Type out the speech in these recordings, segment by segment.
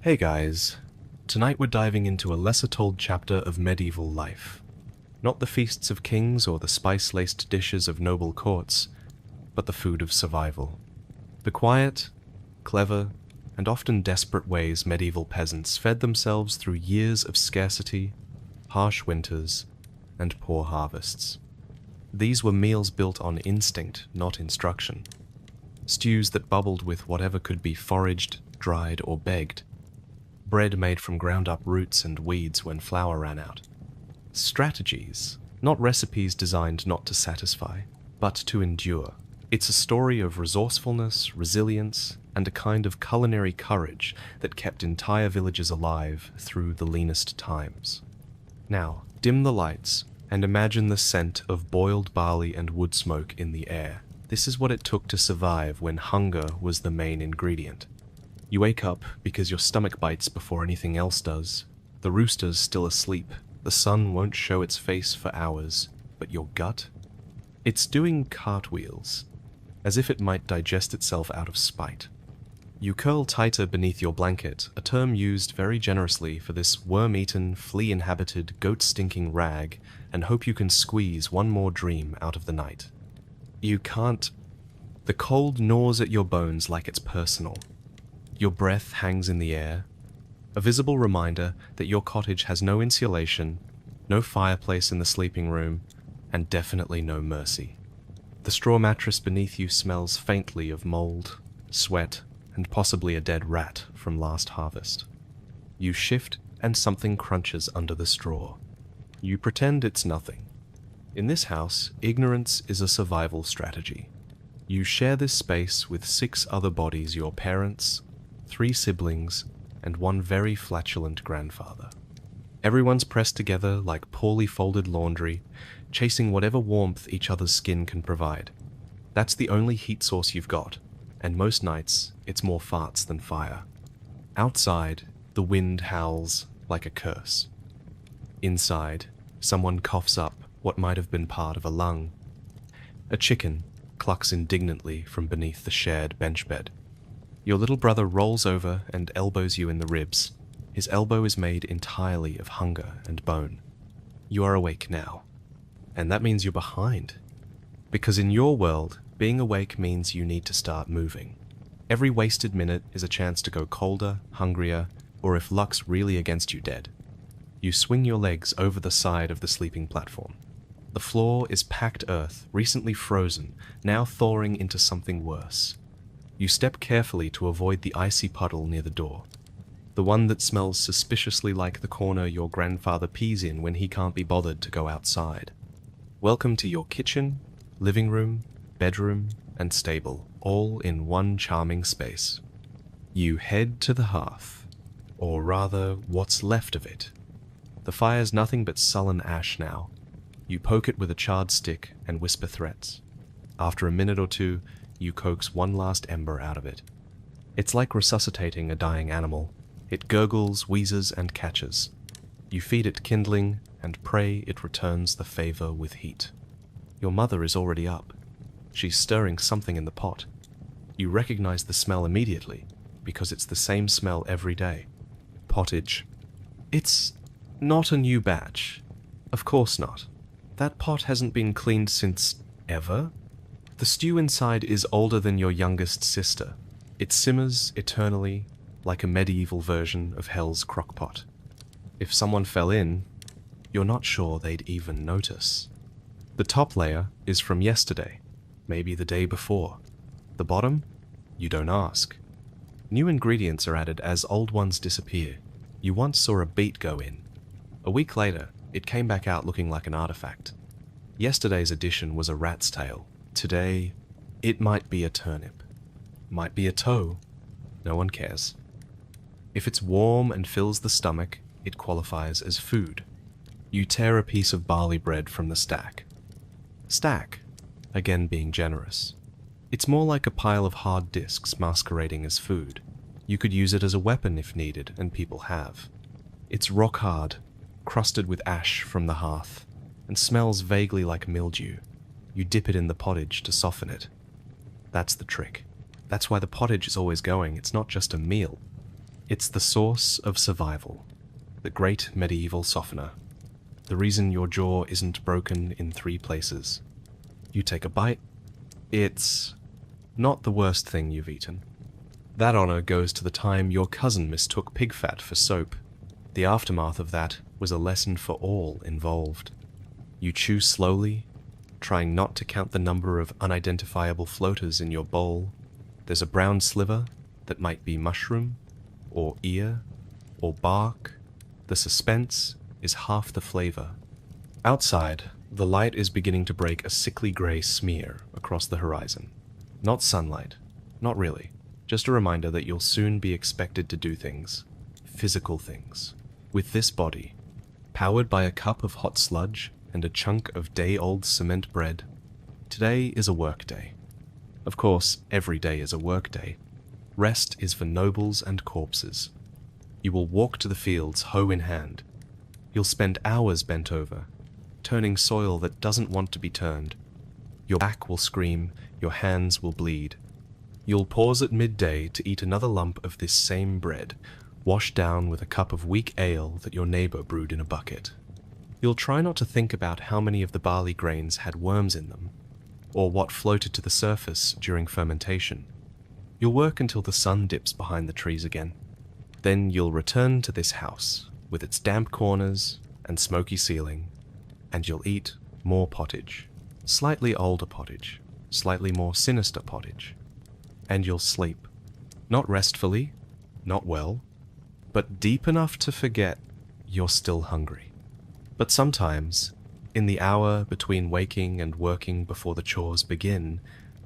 Hey guys, tonight we're diving into a lesser-told chapter of medieval life. Not the feasts of kings or the spice-laced dishes of noble courts, but the food of survival. The quiet, clever, and often desperate ways medieval peasants fed themselves through years of scarcity, harsh winters, and poor harvests. These were meals built on instinct, not instruction. Stews that bubbled with whatever could be foraged, dried, or begged. Bread made from ground-up roots and weeds when flour ran out. Strategies, not recipes designed not to satisfy, but to endure. It's a story of resourcefulness, resilience, and a kind of culinary courage that kept entire villages alive through the leanest times. Now, dim the lights and imagine the scent of boiled barley and wood smoke in the air. This is what it took to survive when hunger was the main ingredient. You wake up because your stomach bites before anything else does. The rooster's still asleep. The sun won't show its face for hours, but your gut? It's doing cartwheels, as if it might digest itself out of spite. You curl tighter beneath your blanket, a term used very generously for this worm-eaten, flea-inhabited, goat-stinking rag, and hope you can squeeze one more dream out of the night. You can't. The cold gnaws at your bones like it's personal. Your breath hangs in the air, a visible reminder that your cottage has no insulation, no fireplace in the sleeping room, and definitely no mercy. The straw mattress beneath you smells faintly of mold, sweat, and possibly a dead rat from last harvest. You shift and something crunches under the straw. You pretend it's nothing. In this house, ignorance is a survival strategy. You share this space with 6 other bodies: your parents, 3 siblings, and 1 very flatulent grandfather. Everyone's pressed together like poorly folded laundry, chasing whatever warmth each other's skin can provide. That's the only heat source you've got, and most nights it's more farts than fire. Outside, the wind howls like a curse. Inside, someone coughs up what might have been part of a lung. A chicken clucks indignantly from beneath the shared bench bed. Your little brother rolls over and elbows you in the ribs. His elbow is made entirely of hunger and bone. You are awake now. And that means you're behind. Because in your world, being awake means you need to start moving. Every wasted minute is a chance to go colder, hungrier, or if luck's really against you, dead. You swing your legs over the side of the sleeping platform. The floor is packed earth, recently frozen, now thawing into something worse. You step carefully to avoid the icy puddle near the door, the one that smells suspiciously like the corner your grandfather pees in when he can't be bothered to go outside. Welcome to your kitchen, living room, bedroom, and stable, all in one charming space. You head to the hearth, or rather, what's left of it. The fire's nothing but sullen ash now. You poke it with a charred stick and whisper threats. After a minute or two, you coax one last ember out of it. It's like resuscitating a dying animal. It gurgles, wheezes, and catches. You feed it kindling and pray it returns the favor with heat. Your mother is already up. She's stirring something in the pot. You recognize the smell immediately, because it's the same smell every day. Pottage. It's not a new batch. Of course not. That pot hasn't been cleaned since ever. The stew inside is older than your youngest sister. It simmers eternally, like a medieval version of Hell's crockpot. If someone fell in, you're not sure they'd even notice. The top layer is from yesterday, maybe the day before. The bottom? You don't ask. New ingredients are added as old ones disappear. You once saw a beet go in. A week later, it came back out looking like an artifact. Yesterday's addition was a rat's tail. Today, it might be a turnip. Might be a toe. No one cares. If it's warm and fills the stomach, it qualifies as food. You tear a piece of barley bread from the stack. Stack, again being generous. It's more like a pile of hard disks masquerading as food. You could use it as a weapon if needed, and people have. It's rock hard, crusted with ash from the hearth, and smells vaguely like mildew. You dip it in the pottage to soften it. That's the trick. That's why the pottage is always going. It's not just a meal. It's the source of survival, the great medieval softener, the reason your jaw isn't broken in 3 places. You take a bite, it's not the worst thing you've eaten. That honor goes to the time your cousin mistook pig fat for soap. The aftermath of that was a lesson for all involved. You chew slowly, trying not to count the number of unidentifiable floaters in your bowl. There's a brown sliver that might be mushroom, or ear, or bark. The suspense is half the flavor. Outside, the light is beginning to break a sickly grey smear across the horizon. Not sunlight, not really. Just a reminder that you'll soon be expected to do things, physical things, with this body, powered by a cup of hot sludge and a chunk of day-old cement bread. Today is a work day. Of course, every day is a work day. Rest is for nobles and corpses. You will walk to the fields, hoe in hand. You'll spend hours bent over, turning soil that doesn't want to be turned. Your back will scream, your hands will bleed. You'll pause at midday to eat another lump of this same bread, washed down with a cup of weak ale that your neighbor brewed in a bucket. You'll try not to think about how many of the barley grains had worms in them, or what floated to the surface during fermentation. You'll work until the sun dips behind the trees again. Then you'll return to this house, with its damp corners and smoky ceiling, and you'll eat more pottage, slightly older pottage, slightly more sinister pottage. And you'll sleep. Not restfully, not well, but deep enough to forget you're still hungry. But sometimes, in the hour between waking and working before the chores begin,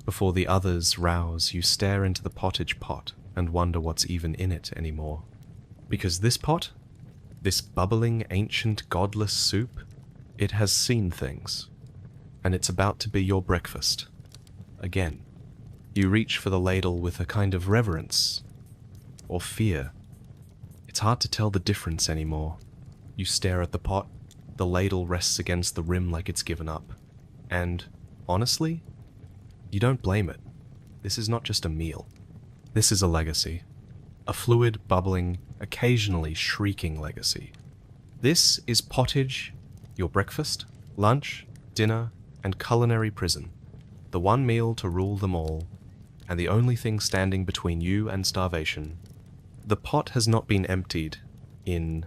before the others rouse, you stare into the pottage pot and wonder what's even in it anymore. Because this pot, this bubbling ancient godless soup, it has seen things, and it's about to be your breakfast. Again. You reach for the ladle with a kind of reverence, or fear. It's hard to tell the difference anymore. You stare at the pot, the ladle rests against the rim like it's given up. And, honestly, you don't blame it. This is not just a meal. This is a legacy. A fluid, bubbling, occasionally shrieking legacy. This is pottage, your breakfast, lunch, dinner, and culinary prison. The one meal to rule them all, and the only thing standing between you and starvation. The pot has not been emptied in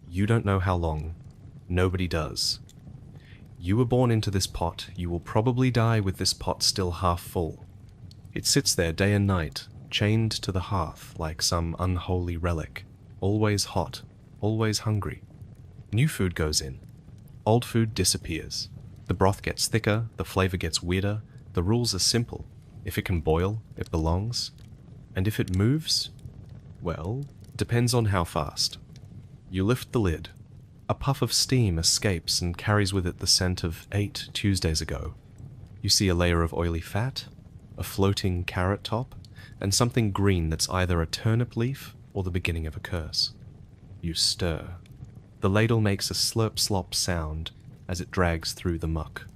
you don't know how long. Nobody does. You were born into this pot, you will probably die with this pot still half full. It sits there day and night, chained to the hearth like some unholy relic, always hot, always hungry. New food goes in. Old food disappears. The broth gets thicker, the flavor gets weirder, the rules are simple. If it can boil, it belongs. And if it moves, well, depends on how fast. You lift the lid. A puff of steam escapes and carries with it the scent of 8 Tuesdays ago. You see a layer of oily fat, a floating carrot top, and something green that's either a turnip leaf or the beginning of a curse. You stir. The ladle makes a slurp-slop sound as it drags through the muck.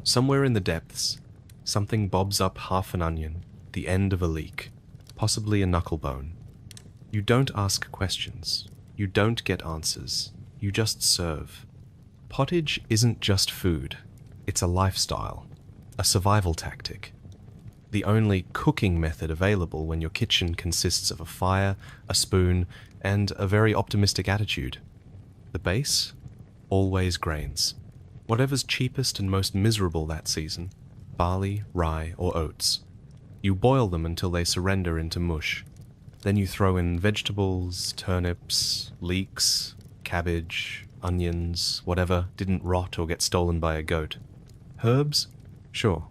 Somewhere in the depths, something bobs up half an onion, the end of a leek, possibly a knucklebone. You don't ask questions. You don't get answers. You just serve. Pottage isn't just food. It's a lifestyle, a survival tactic. The only cooking method available when your kitchen consists of a fire, a spoon, and a very optimistic attitude. The base? Always grains. Whatever's cheapest and most miserable that season. Barley, rye, or oats. You boil them until they surrender into mush. Then you throw in vegetables, turnips, leeks, cabbage, onions, whatever didn't rot or get stolen by a goat. Herbs? Sure,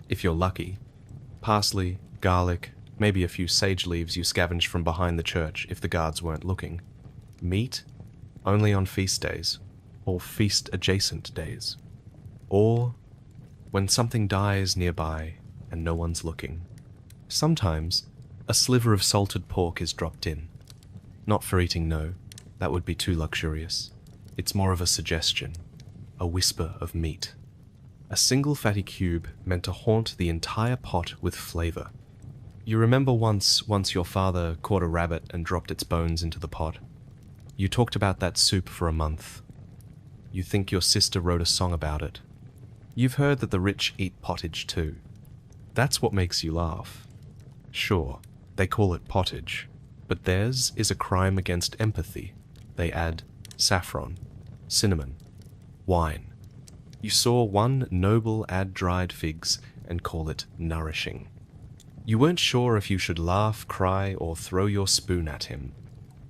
if you're lucky. Parsley, garlic, maybe a few sage leaves you scavenged from behind the church if the guards weren't looking. Meat? Only on feast days, or feast-adjacent days. Or when something dies nearby and no one's looking. Sometimes, a sliver of salted pork is dropped in. Not for eating, no. That would be too luxurious. It's more of a suggestion, a whisper of meat. A single fatty cube meant to haunt the entire pot with flavor. You remember once your father caught a rabbit and dropped its bones into the pot. You talked about that soup for a month. You think your sister wrote a song about it. You've heard that the rich eat pottage too. That's what makes you laugh. Sure, they call it pottage, but theirs is a crime against empathy. They add saffron, cinnamon, wine. You saw one noble add dried figs and call it nourishing. You weren't sure if you should laugh, cry, or throw your spoon at him.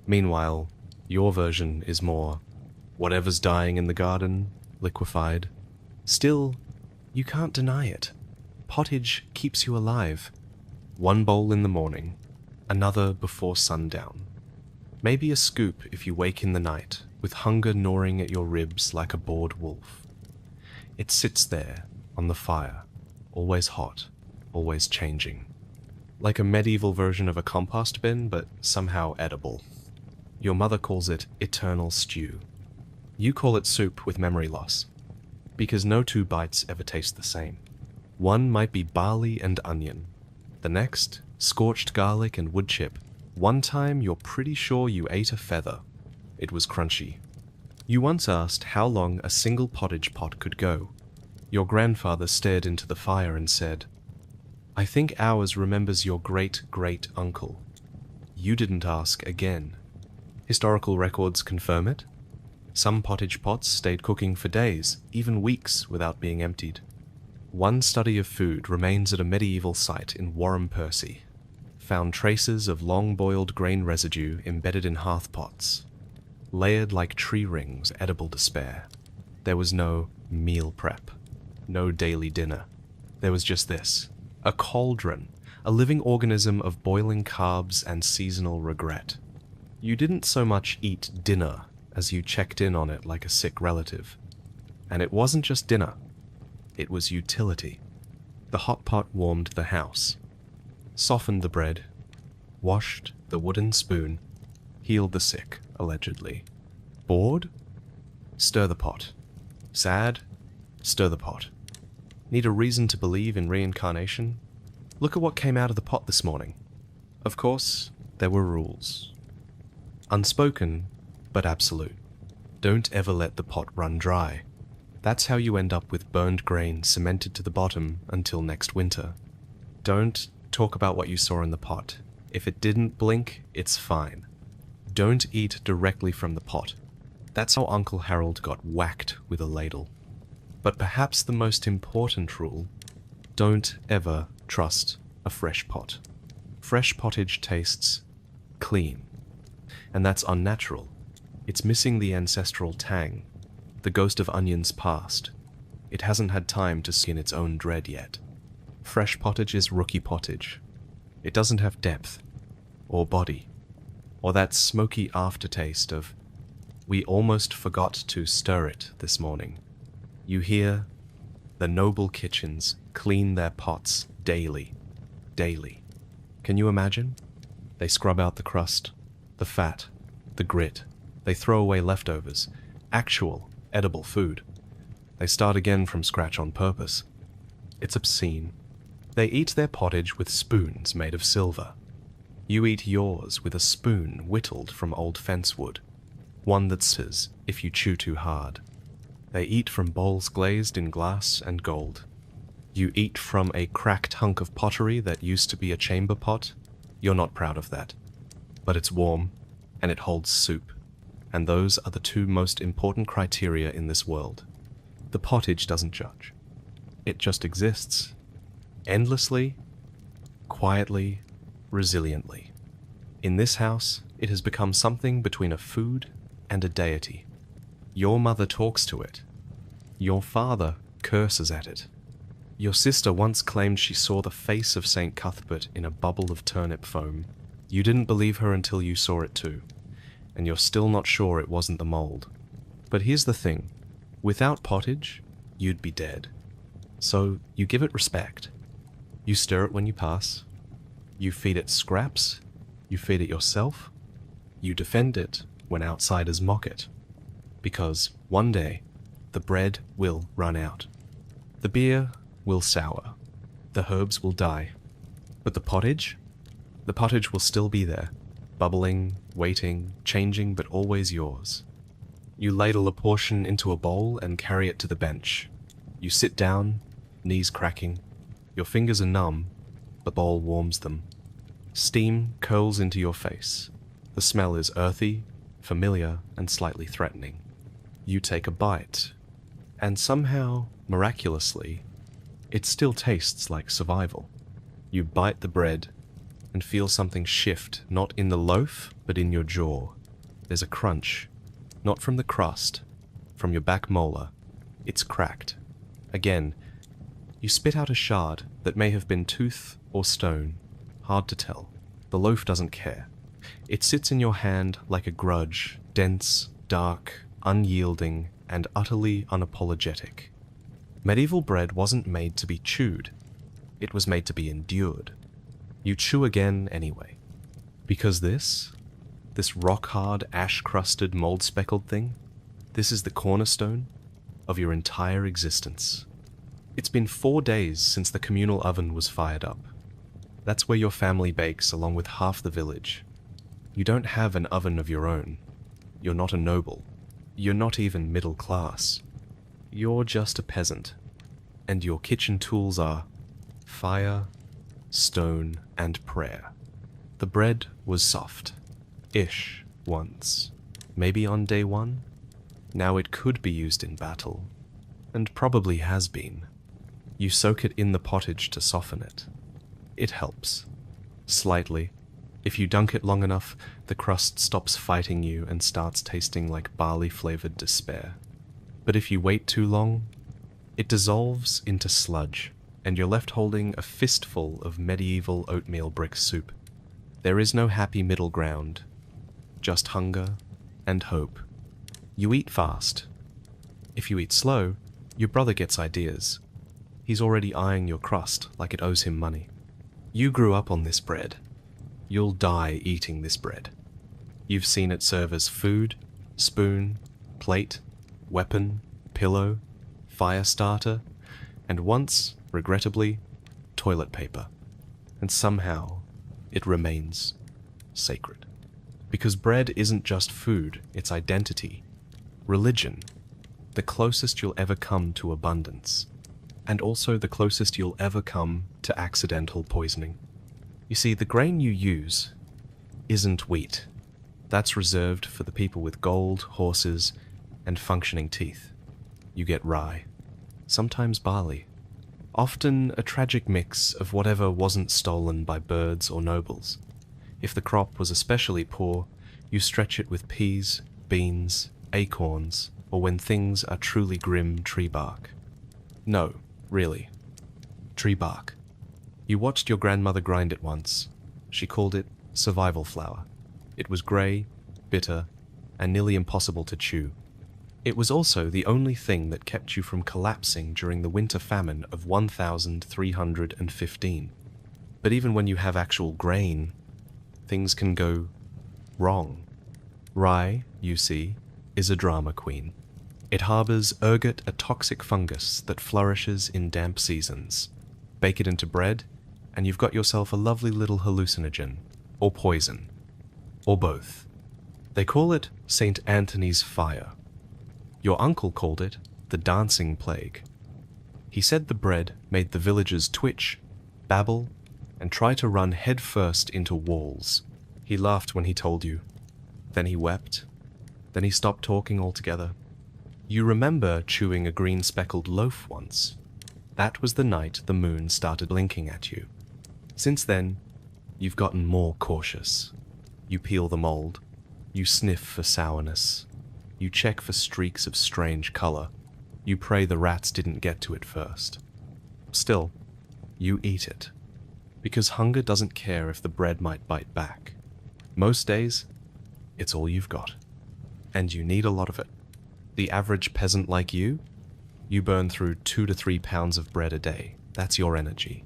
Meanwhile, your version is more, whatever's dying in the garden, liquefied. Still, you can't deny it. Pottage keeps you alive. One bowl in the morning, another before sundown. Maybe a scoop if you wake in the night, with hunger gnawing at your ribs like a bored wolf. It sits there, on the fire, always hot, always changing. Like a medieval version of a compost bin, but somehow edible. Your mother calls it eternal stew. You call it soup with memory loss, because no two bites ever taste the same. One might be barley and onion, the next, scorched garlic and wood chip. One time you're pretty sure you ate a feather. It was crunchy. You once asked how long a single pottage pot could go. Your grandfather stared into the fire and said, "I think ours remembers your great-great-uncle." You didn't ask again. Historical records confirm it. Some pottage pots stayed cooking for days, even weeks, without being emptied. One study of food remains at a medieval site in Warham, Percy. Found traces of long-boiled grain residue embedded in hearth pots, layered like tree rings, edible to spare. There was no meal prep, no daily dinner. There was just this, a cauldron, a living organism of boiling carbs and seasonal regret. You didn't so much eat dinner as you checked in on it like a sick relative. And it wasn't just dinner. It was utility. The hot pot warmed the house, softened the bread, washed the wooden spoon, healed the sick, allegedly. Bored? Stir the pot. Sad? Stir the pot. Need a reason to believe in reincarnation? Look at what came out of the pot this morning. Of course, there were rules. Unspoken, but absolute. Don't ever let the pot run dry. That's how you end up with burned grain cemented to the bottom until next winter. Don't talk about what you saw in the pot. If it didn't blink, it's fine. Don't eat directly from the pot. That's how Uncle Harold got whacked with a ladle. But perhaps the most important rule, don't ever trust a fresh pot. Fresh pottage tastes clean. And that's unnatural. It's missing the ancestral tang, the ghost of onions past. It hasn't had time to skin its own dread yet. Fresh pottage is rookie pottage. It doesn't have depth, or body, or that smoky aftertaste of, "We almost forgot to stir it this morning." You hear the noble kitchens clean their pots daily. Daily. Can you imagine? They scrub out the crust, the fat, the grit. They throw away leftovers, actual, edible food. They start again from scratch on purpose. It's obscene. They eat their pottage with spoons made of silver. You eat yours with a spoon whittled from old fence wood, one that says if you chew too hard. They eat from bowls glazed in glass and gold. You eat from a cracked hunk of pottery that used to be a chamber pot. You're not proud of that. But it's warm, and it holds soup. And those are the two most important criteria in this world. The pottage doesn't judge. It just exists. Endlessly, quietly, resiliently. In this house, it has become something between a food and a deity. Your mother talks to it. Your father curses at it. Your sister once claimed she saw the face of St. Cuthbert in a bubble of turnip foam. You didn't believe her until you saw it too, and you're still not sure it wasn't the mold. But here's the thing. Without pottage, you'd be dead. So you give it respect. You stir it when you pass. You feed it scraps. You feed it yourself. You defend it when outsiders mock it. Because one day, the bread will run out. The beer will sour. The herbs will die. But the pottage? The pottage will still be there, bubbling, waiting, changing, but always yours. You ladle a portion into a bowl and carry it to the bench. You sit down, knees cracking. Your fingers are numb, the bowl warms them. Steam curls into your face. The smell is earthy, familiar, and slightly threatening. You take a bite, and somehow, miraculously, it still tastes like survival. You bite the bread and feel something shift, not in the loaf, but in your jaw. There's a crunch, not from the crust, from your back molar. It's cracked. Again, you spit out a shard that may have been tooth or stone. Hard to tell. The loaf doesn't care. It sits in your hand like a grudge, dense, dark, unyielding, and utterly unapologetic. Medieval bread wasn't made to be chewed. It was made to be endured. You chew again anyway. Because this rock-hard, ash-crusted, mold-speckled thing, this is the cornerstone of your entire existence. It's been 4 days since the communal oven was fired up. That's where your family bakes along with half the village. You don't have an oven of your own. You're not a noble. You're not even middle class. You're just a peasant. And your kitchen tools are fire, stone, and prayer. The bread was soft-ish once. Maybe on day one? Now it could be used in battle. And probably has been. You soak it in the pottage to soften it. It helps. Slightly. If you dunk it long enough, the crust stops fighting you and starts tasting like barley-flavored despair. But if you wait too long, it dissolves into sludge, and you're left holding a fistful of medieval oatmeal brick soup. There is no happy middle ground, just hunger and hope. You eat fast. If you eat slow, your brother gets ideas. He's already eyeing your crust like it owes him money. You grew up on this bread. You'll die eating this bread. You've seen it serve as food, spoon, plate, weapon, pillow, fire starter, and once, regrettably, toilet paper. And somehow, it remains sacred. Because bread isn't just food, it's identity, religion, the closest you'll ever come to abundance, and also the closest you'll ever come to accidental poisoning. You see, the grain you use isn't wheat. That's reserved for the people with gold, horses, and functioning teeth. You get rye, sometimes barley, often a tragic mix of whatever wasn't stolen by birds or nobles. If the crop was especially poor, you stretch it with peas, beans, acorns, or when things are truly grim, tree bark. No, really. Tree bark. You watched your grandmother grind it once. She called it survival flour. It was grey, bitter, and nearly impossible to chew. It was also the only thing that kept you from collapsing during the winter famine of 1315. But even when you have actual grain, things can go wrong. Rye, you see, is a drama queen. It harbors ergot, a toxic fungus that flourishes in damp seasons. Bake it into bread, and you've got yourself a lovely little hallucinogen, or poison, or both. They call it St. Anthony's fire. Your uncle called it the dancing plague. He said the bread made the villagers twitch, babble, and try to run headfirst into walls. He laughed when he told you. Then he wept. Then he stopped talking altogether. You remember chewing a green-speckled loaf once. That was the night the moon started blinking at you. Since then, you've gotten more cautious. You peel the mold. You sniff for sourness. You check for streaks of strange color. You pray the rats didn't get to it first. Still, you eat it. Because hunger doesn't care if the bread might bite back. Most days, it's all you've got. And you need a lot of it. The average peasant like you burn through 2 to 3 pounds of bread a day. That's your energy.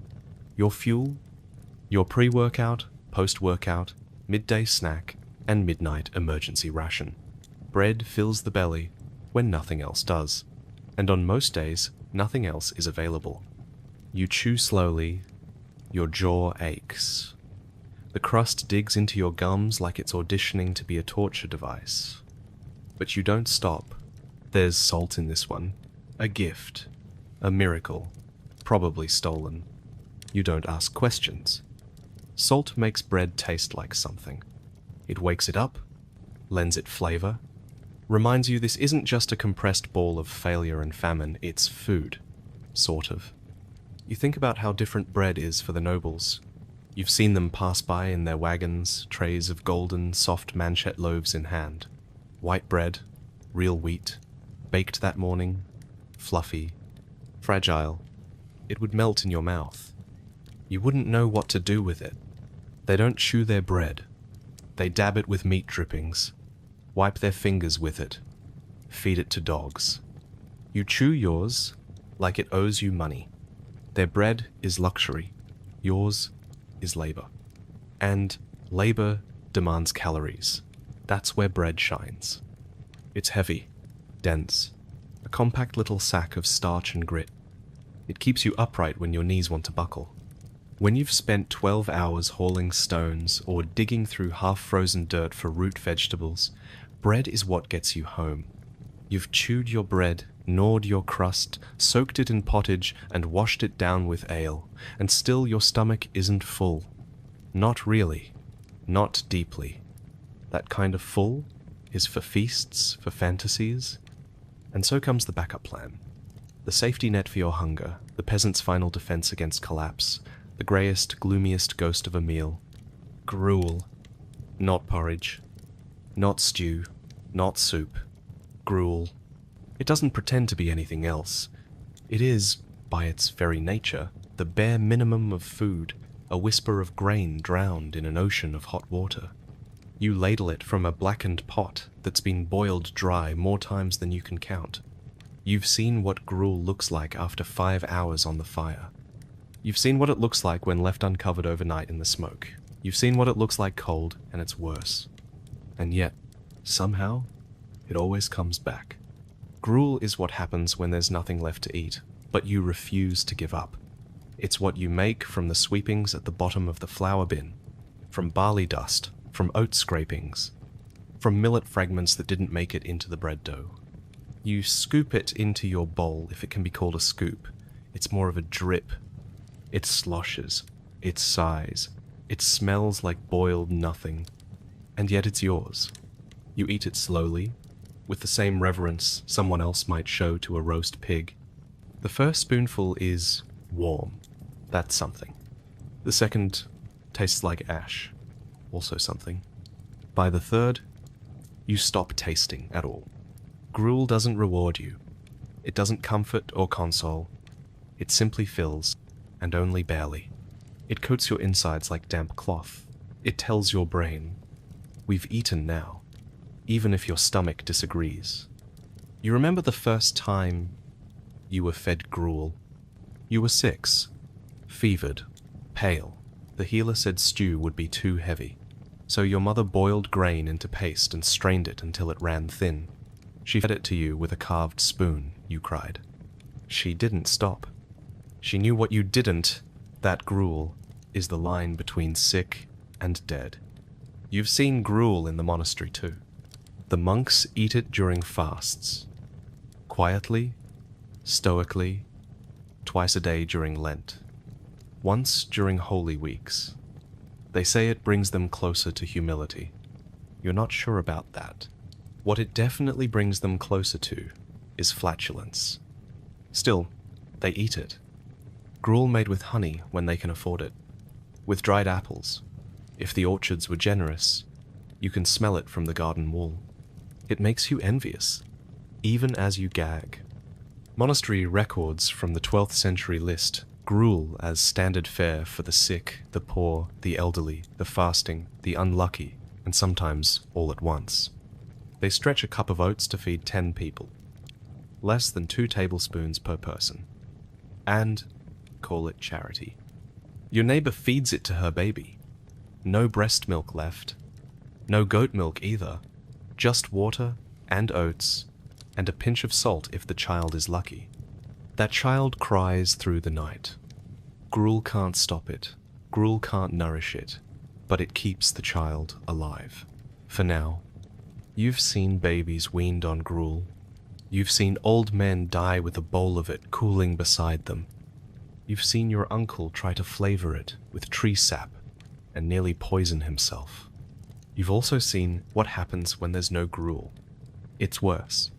Your fuel, your pre-workout, post-workout, midday snack, and midnight emergency ration. Bread fills the belly when nothing else does. And on most days, nothing else is available. You chew slowly, your jaw aches. The crust digs into your gums like it's auditioning to be a torture device. But you don't stop. There's salt in this one. A gift. A miracle. Probably stolen. You don't ask questions. Salt makes bread taste like something. It wakes it up, lends it flavor, reminds you this isn't just a compressed ball of failure and famine, it's food. Sort of. You think about how different bread is for the nobles. You've seen them pass by in their wagons, trays of golden, soft manchette loaves in hand. White bread, real wheat, baked that morning, fluffy, fragile. It would melt in your mouth. You wouldn't know what to do with it. They don't chew their bread. They dab it with meat drippings, wipe their fingers with it, feed it to dogs. You chew yours like it owes you money. Their bread is luxury. Yours is labor. And labor demands calories. That's where bread shines. It's heavy, dense, a compact little sack of starch and grit. It keeps you upright when your knees want to buckle. When you've spent 12 hours hauling stones or digging through half-frozen dirt for root vegetables, bread is what gets you home. You've chewed your bread, gnawed your crust, soaked it in pottage, and washed it down with ale, and still your stomach isn't full. Not really. Not deeply. That kind of full is for feasts, for fantasies. And so comes the backup plan. The safety net for your hunger, the peasant's final defense against collapse, the greyest, gloomiest ghost of a meal. Gruel. Not porridge. Not stew. Not soup. Gruel. It doesn't pretend to be anything else. It is, by its very nature, the bare minimum of food, a whisper of grain drowned in an ocean of hot water. You ladle it from a blackened pot that's been boiled dry more times than you can count. You've seen what gruel looks like after 5 hours on the fire. You've seen what it looks like when left uncovered overnight in the smoke. You've seen what it looks like cold, and it's worse. And yet, somehow, it always comes back. Gruel is what happens when there's nothing left to eat, but you refuse to give up. It's what you make from the sweepings at the bottom of the flour bin, from barley dust, from oat scrapings, from millet fragments that didn't make it into the bread dough. You scoop it into your bowl, if it can be called a scoop. It's more of a drip. It sloshes, it sighs, it smells like boiled nothing, and yet it's yours. You eat it slowly, with the same reverence someone else might show to a roast pig. The first spoonful is warm, that's something. The second tastes like ash, also something. By the third, you stop tasting at all. Gruel doesn't reward you. It doesn't comfort or console. It simply fills, and only barely. It coats your insides like damp cloth. It tells your brain, we've eaten now, even if your stomach disagrees. You remember the first time you were fed gruel? You were 6, fevered, pale. The healer said stew would be too heavy, so your mother boiled grain into paste and strained it until it ran thin. She fed it to you with a carved spoon, you cried. She didn't stop. She knew what you didn't. That gruel is the line between sick and dead. You've seen gruel in the monastery too. The monks eat it during fasts. Quietly, stoically, twice a day during Lent. Once during Holy Weeks. They say it brings them closer to humility. You're not sure about that. What it definitely brings them closer to is flatulence. Still, they eat it. Gruel made with honey when they can afford it. With dried apples. If the orchards were generous, you can smell it from the garden wall. It makes you envious, even as you gag. Monastery records from the 12th century list gruel as standard fare for the sick, the poor, the elderly, the fasting, the unlucky, and sometimes all at once. They stretch a cup of oats to feed 10 people. Less than 2 tablespoons per person. And call it charity. Your neighbor feeds it to her baby. No breast milk left. No goat milk either. Just water and oats and a pinch of salt if the child is lucky. That child cries through the night. Gruel can't stop it. Gruel can't nourish it. but it keeps the child alive. For now, you've seen babies weaned on gruel. You've seen old men die with a bowl of it cooling beside them. You've seen your uncle try to flavor it with tree sap and nearly poison himself. You've also seen what happens when there's no gruel. It's worse.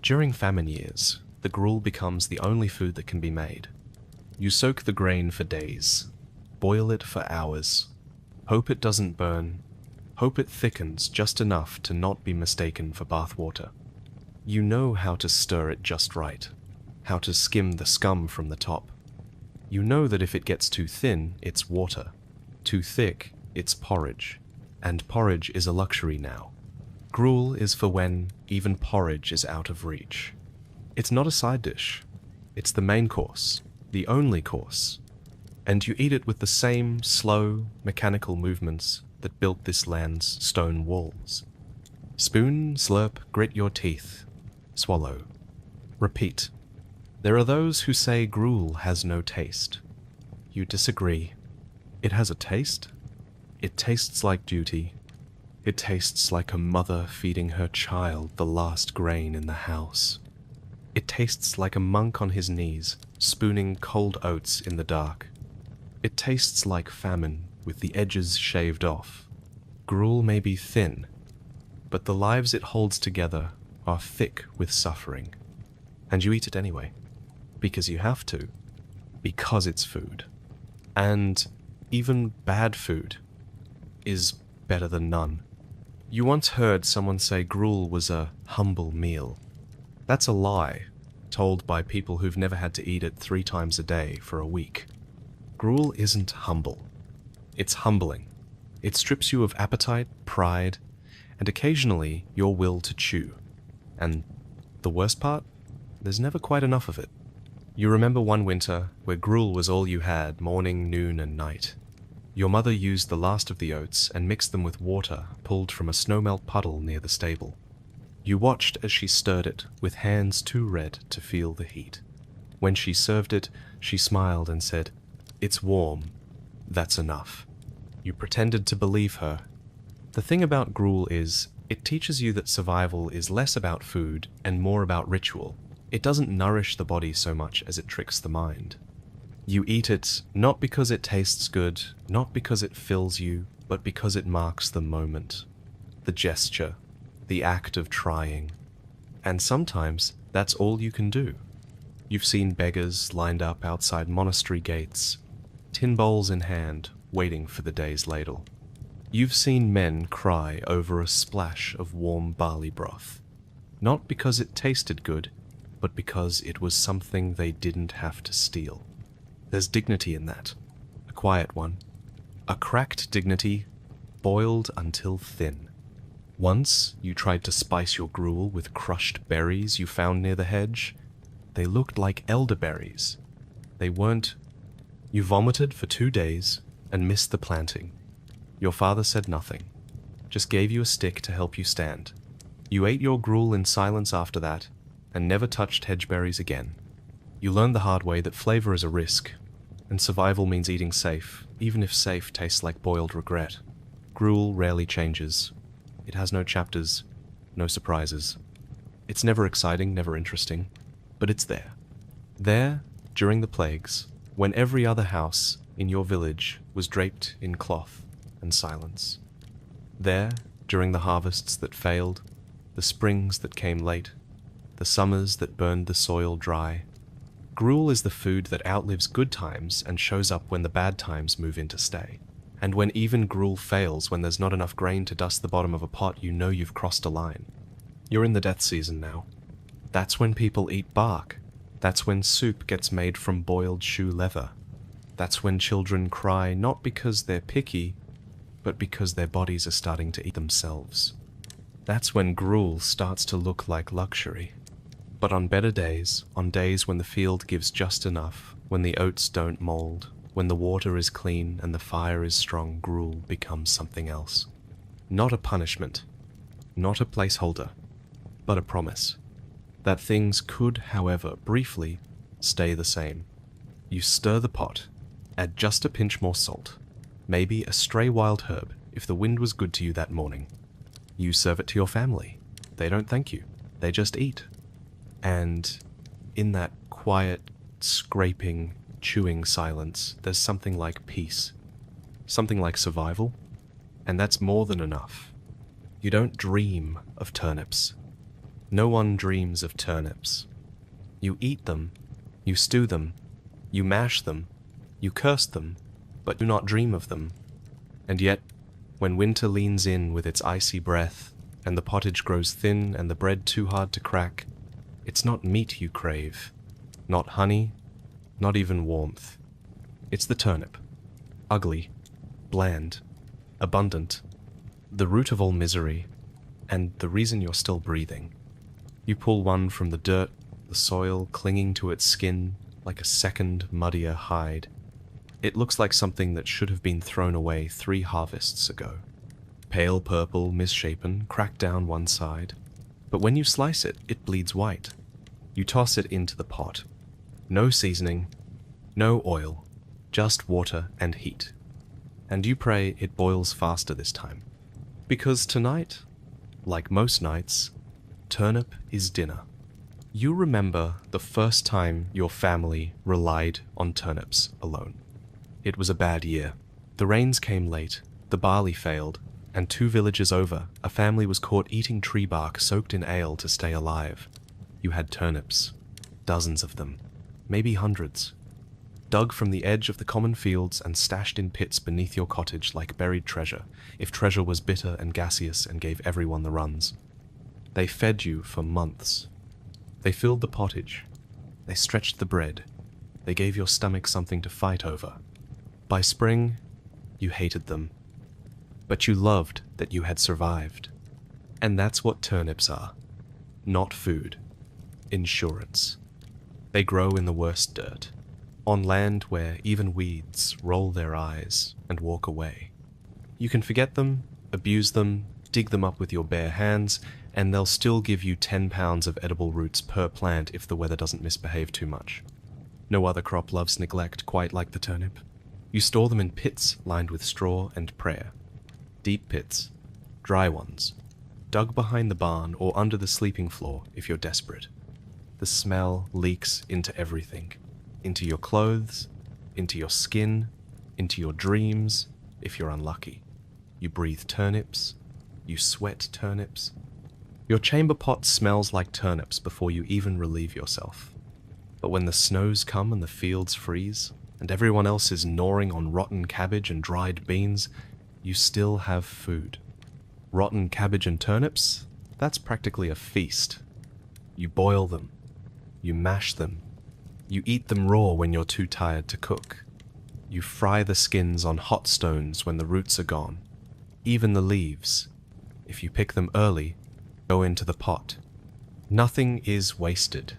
During famine years, the gruel becomes the only food that can be made. You soak the grain for days, boil it for hours, hope it doesn't burn, hope it thickens just enough to not be mistaken for bath water. You know how to stir it just right, how to skim the scum from the top. You know that if it gets too thin, it's water. Too thick, it's porridge. And porridge is a luxury now. Gruel is for when even porridge is out of reach. It's not a side dish. It's the main course, the only course. And you eat it with the same slow, mechanical movements that built this land's stone walls. Spoon, slurp, grit your teeth. Swallow. Repeat. There are those who say gruel has no taste. You disagree. It has a taste. It tastes like duty. It tastes like a mother feeding her child the last grain in the house. It tastes like a monk on his knees, spooning cold oats in the dark. It tastes like famine with the edges shaved off. Gruel may be thin, but the lives it holds together are thick with suffering. And you eat it anyway. Because you have to. Because it's food. And even bad food is better than none. You once heard someone say gruel was a humble meal. That's a lie, told by people who've never had to eat it 3 times a day for a week. Gruel isn't humble. It's humbling. It strips you of appetite, pride, and occasionally your will to chew. And the worst part? There's never quite enough of it. You remember one winter where gruel was all you had, morning, noon, and night. Your mother used the last of the oats and mixed them with water pulled from a snowmelt puddle near the stable. You watched as she stirred it with hands too red to feel the heat. When she served it, she smiled and said, "It's warm. That's enough." You pretended to believe her. The thing about gruel is, it teaches you that survival is less about food and more about ritual. It doesn't nourish the body so much as it tricks the mind. You eat it not because it tastes good, not because it fills you, but because it marks the moment, the gesture, the act of trying. And sometimes that's all you can do. You've seen beggars lined up outside monastery gates, tin bowls in hand, waiting for the day's ladle. You've seen men cry over a splash of warm barley broth, not because it tasted good, but because it was something they didn't have to steal. There's dignity in that, a quiet one, a cracked dignity, boiled until thin. Once you tried to spice your gruel with crushed berries you found near the hedge. They looked like elderberries. They weren't. You vomited for 2 days and missed the planting. Your father said nothing, just gave you a stick to help you stand. You ate your gruel in silence after that, and never touched hedgeberries again. You learned the hard way that flavor is a risk, and survival means eating safe, even if safe tastes like boiled regret. Gruel rarely changes. It has no chapters, no surprises. It's never exciting, never interesting, but it's there. There, during the plagues, when every other house in your village was draped in cloth and silence. There, during the harvests that failed, the springs that came late, the summers that burned the soil dry. Gruel is the food that outlives good times and shows up when the bad times move in to stay. And when even gruel fails, when there's not enough grain to dust the bottom of a pot, you know you've crossed a line. You're in the death season now. That's when people eat bark. That's when soup gets made from boiled shoe leather. That's when children cry not because they're picky, but because their bodies are starting to eat themselves. That's when gruel starts to look like luxury. But on better days, on days when the field gives just enough, when the oats don't mold, when the water is clean and the fire is strong, gruel becomes something else. Not a punishment, not a placeholder, but a promise. That things could, however, briefly, stay the same. You stir the pot, add just a pinch more salt, Maybe a stray wild herb if the wind was good to you that morning. You serve it to your family. They don't thank you. They just eat. And in that quiet, scraping, chewing silence, there's something like peace. Something like survival. And that's more than enough. You don't dream of turnips. No one dreams of turnips. You eat them, you stew them, you mash them, you curse them, but do not dream of them. And yet, when winter leans in with its icy breath, and the pottage grows thin and the bread too hard to crack, it's not meat you crave, not honey, not even warmth. It's the turnip. Ugly, bland, abundant, the root of all misery, and the reason you're still breathing. You pull one from the dirt, the soil clinging to its skin like a second, muddier hide. It looks like something that should have been thrown away 3 harvests ago. Pale purple, misshapen, cracked down one side. But when you slice it, it bleeds white. You toss it into the pot. No seasoning, no oil, just water and heat. And you pray it boils faster this time. Because tonight, like most nights, turnip is dinner. You remember the first time your family relied on turnips alone. It was a bad year. The rains came late, the barley failed, and 2 villages over, a family was caught eating tree bark soaked in ale to stay alive. You had turnips. Dozens of them. Maybe hundreds. Dug from the edge of the common fields and stashed in pits beneath your cottage like buried treasure, if treasure was bitter and gaseous and gave everyone the runs. They fed you for months. They filled the pottage. They stretched the bread. They gave your stomach something to fight over. By spring, you hated them. But you loved that you had survived. And that's what turnips are. Not food. Insurance. They grow in the worst dirt. On land where even weeds roll their eyes and walk away. You can forget them, abuse them, dig them up with your bare hands, and they'll still give you 10 pounds of edible roots per plant if the weather doesn't misbehave too much. No other crop loves neglect quite like the turnip. You store them in pits lined with straw and prayer. Deep pits, dry ones, dug behind the barn or under the sleeping floor if you're desperate. The smell leaks into everything. Into your clothes, into your skin, into your dreams, if you're unlucky. You breathe turnips, you sweat turnips. Your chamber pot smells like turnips before you even relieve yourself. But when the snows come and the fields freeze, and everyone else is gnawing on rotten cabbage and dried beans, you still have food. Rotten cabbage and turnips, that's practically a feast. You boil them, you mash them, you eat them raw when you're too tired to cook. You fry the skins on hot stones when the roots are gone. Even the leaves, if you pick them early, go into the pot. Nothing is wasted.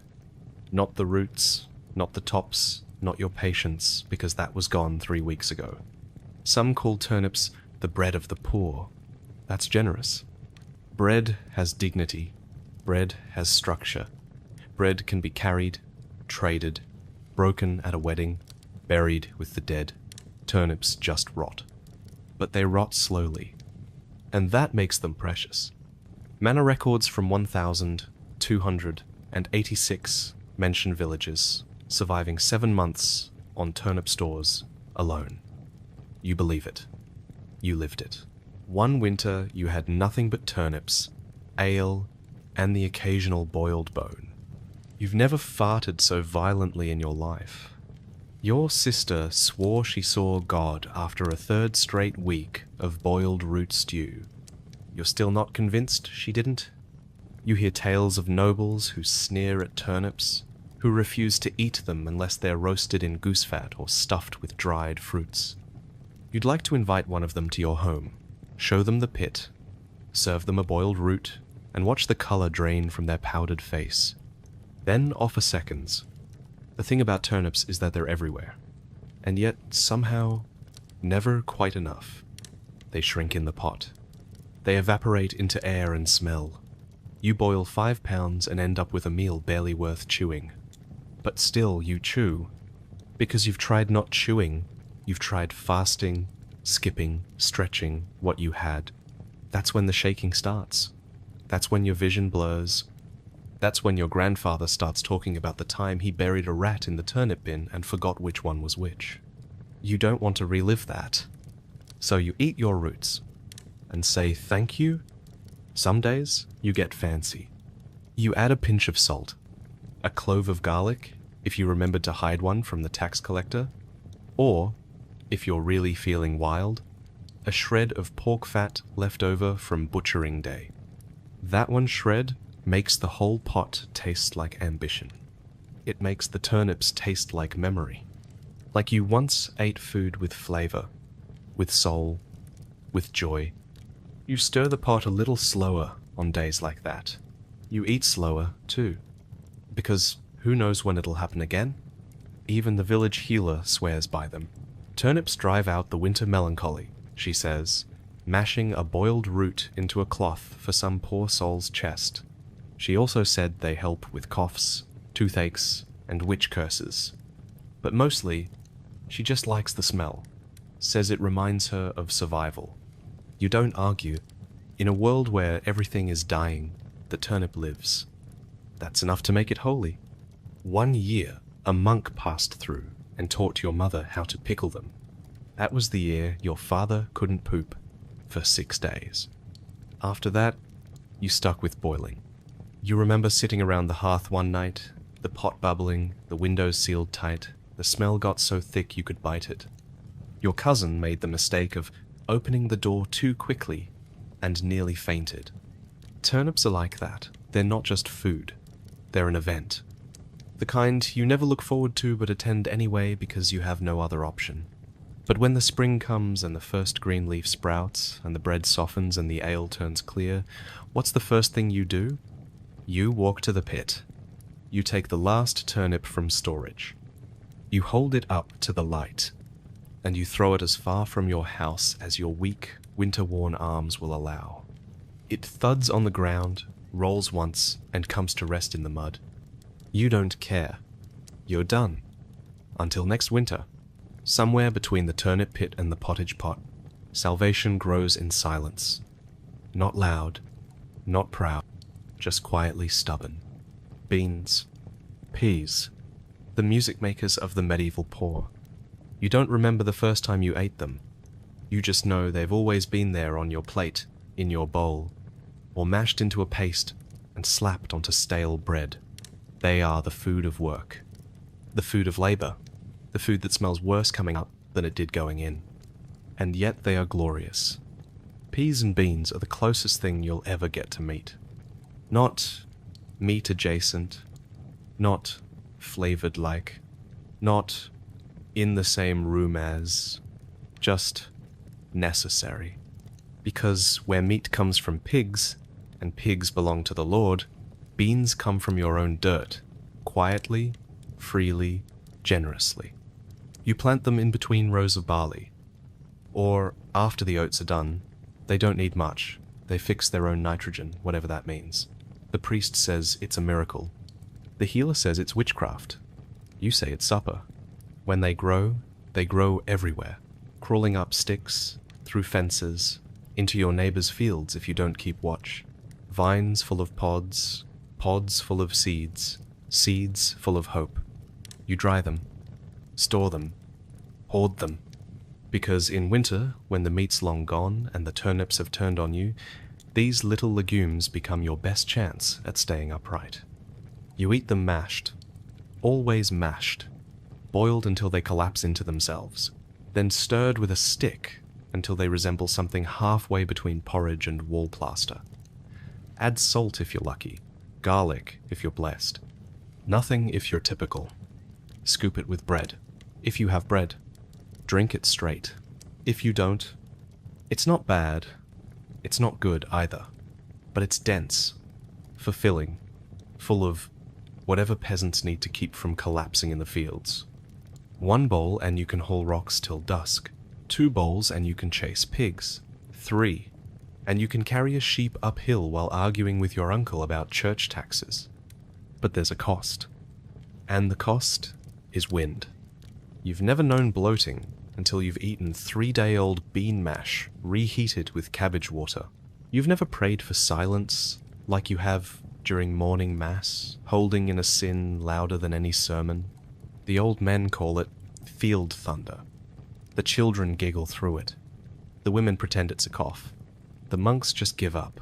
Not the roots, not the tops, not your patience, because that was gone 3 weeks ago. Some call turnips the bread of the poor. That's generous. Bread has dignity. Bread has structure. Bread can be carried, traded, broken at a wedding, buried with the dead. Turnips just rot. But they rot slowly. And that makes them precious. Manor records from 1,286 mention villages, surviving 7 months on turnip stores alone. You believe it. You lived it. One winter you had nothing but turnips, ale, and the occasional boiled bone. You've never farted so violently in your life. Your sister swore she saw God after a 3rd straight week of boiled root stew. You're still not convinced she didn't? You hear tales of nobles who sneer at turnips, who refuse to eat them unless they're roasted in goose fat or stuffed with dried fruits. You'd like to invite one of them to your home, show them the pit, serve them a boiled root, and watch the color drain from their powdered face. Then offer seconds. The thing about turnips is that they're everywhere, and yet somehow never quite enough. They shrink in the pot. They evaporate into air and smell. You boil 5 pounds and end up with a meal barely worth chewing. But still you chew, because you've tried not chewing, you've tried fasting, skipping, stretching what you had. That's when the shaking starts. That's when your vision blurs. That's when your grandfather starts talking about the time he buried a rat in the turnip bin and forgot which one was which. You don't want to relive that. So you eat your roots and say thank you. Some days you get fancy. You add a pinch of salt, a clove of garlic if you remembered to hide one from the tax collector, or, if you're really feeling wild, a shred of pork fat left over from butchering day. That one shred makes the whole pot taste like ambition. It makes the turnips taste like memory. Like you once ate food with flavor, with soul, with joy. You stir the pot a little slower on days like that. You eat slower, too. Because who knows when it'll happen again? Even the village healer swears by them. Turnips drive out the winter melancholy, she says, mashing a boiled root into a cloth for some poor soul's chest. She also said they help with coughs, toothaches, and witch curses. But mostly, she just likes the smell, says it reminds her of survival. You don't argue. In a world where everything is dying, the turnip lives. That's enough to make it holy. 1 year, a monk passed through and taught your mother how to pickle them. That was the year your father couldn't poop for 6 days. After that, you stuck with boiling. You remember sitting around the hearth one night, the pot bubbling, the windows sealed tight, the smell got so thick you could bite it. Your cousin made the mistake of opening the door too quickly and nearly fainted. Turnips are like that. They're not just food. They're an event. The kind you never look forward to but attend anyway because you have no other option. But when the spring comes and the first green leaf sprouts and the bread softens and the ale turns clear, what's the first thing you do? You walk to the pit. You take the last turnip from storage. You hold it up to the light, and you throw it as far from your house as your weak, winter-worn arms will allow. It thuds on the ground, rolls once, and comes to rest in the mud. You don't care. You're done. Until next winter. Somewhere between the turnip pit and the pottage pot, salvation grows in silence. Not loud, not proud, just quietly stubborn. Beans, peas, the music makers of the medieval poor. You don't remember the first time you ate them. You just know they've always been there on your plate, in your bowl, or mashed into a paste and slapped onto stale bread. They are the food of work, the food of labor, the food that smells worse coming up than it did going in. And yet they are glorious. Peas and beans are the closest thing you'll ever get to meat. Not meat adjacent, not flavored like, not in the same room as, just necessary. Because where meat comes from pigs, and pigs belong to the Lord, beans come from your own dirt, quietly, freely, generously. You plant them in between rows of barley. Or, after the oats are done, they don't need much. They fix their own nitrogen, whatever that means. The priest says it's a miracle. The healer says it's witchcraft. You say it's supper. When they grow everywhere, crawling up sticks, through fences, into your neighbor's fields if you don't keep watch. Vines full of pods, pods full of seeds, seeds full of hope. You dry them, store them, hoard them. Because in winter, when the meat's long gone and the turnips have turned on you, these little legumes become your best chance at staying upright. You eat them mashed, always mashed, boiled until they collapse into themselves, then stirred with a stick until they resemble something halfway between porridge and wall plaster. Add salt if you're lucky, garlic if you're blessed. Nothing if you're typical. Scoop it with bread, if you have bread. Drink it straight. If you don't, it's not bad. It's not good either. But it's dense, fulfilling, full of whatever peasants need to keep from collapsing in the fields. 1 bowl and you can haul rocks till dusk. 2 bowls and you can chase pigs. 3, and you can carry a sheep uphill while arguing with your uncle about church taxes. But there's a cost. And the cost is wind. You've never known bloating until you've eaten 3-day-old bean mash reheated with cabbage water. You've never prayed for silence like you have during morning mass, holding in a sin louder than any sermon. The old men call it field thunder. The children giggle through it. The women pretend it's a cough. The monks just give up.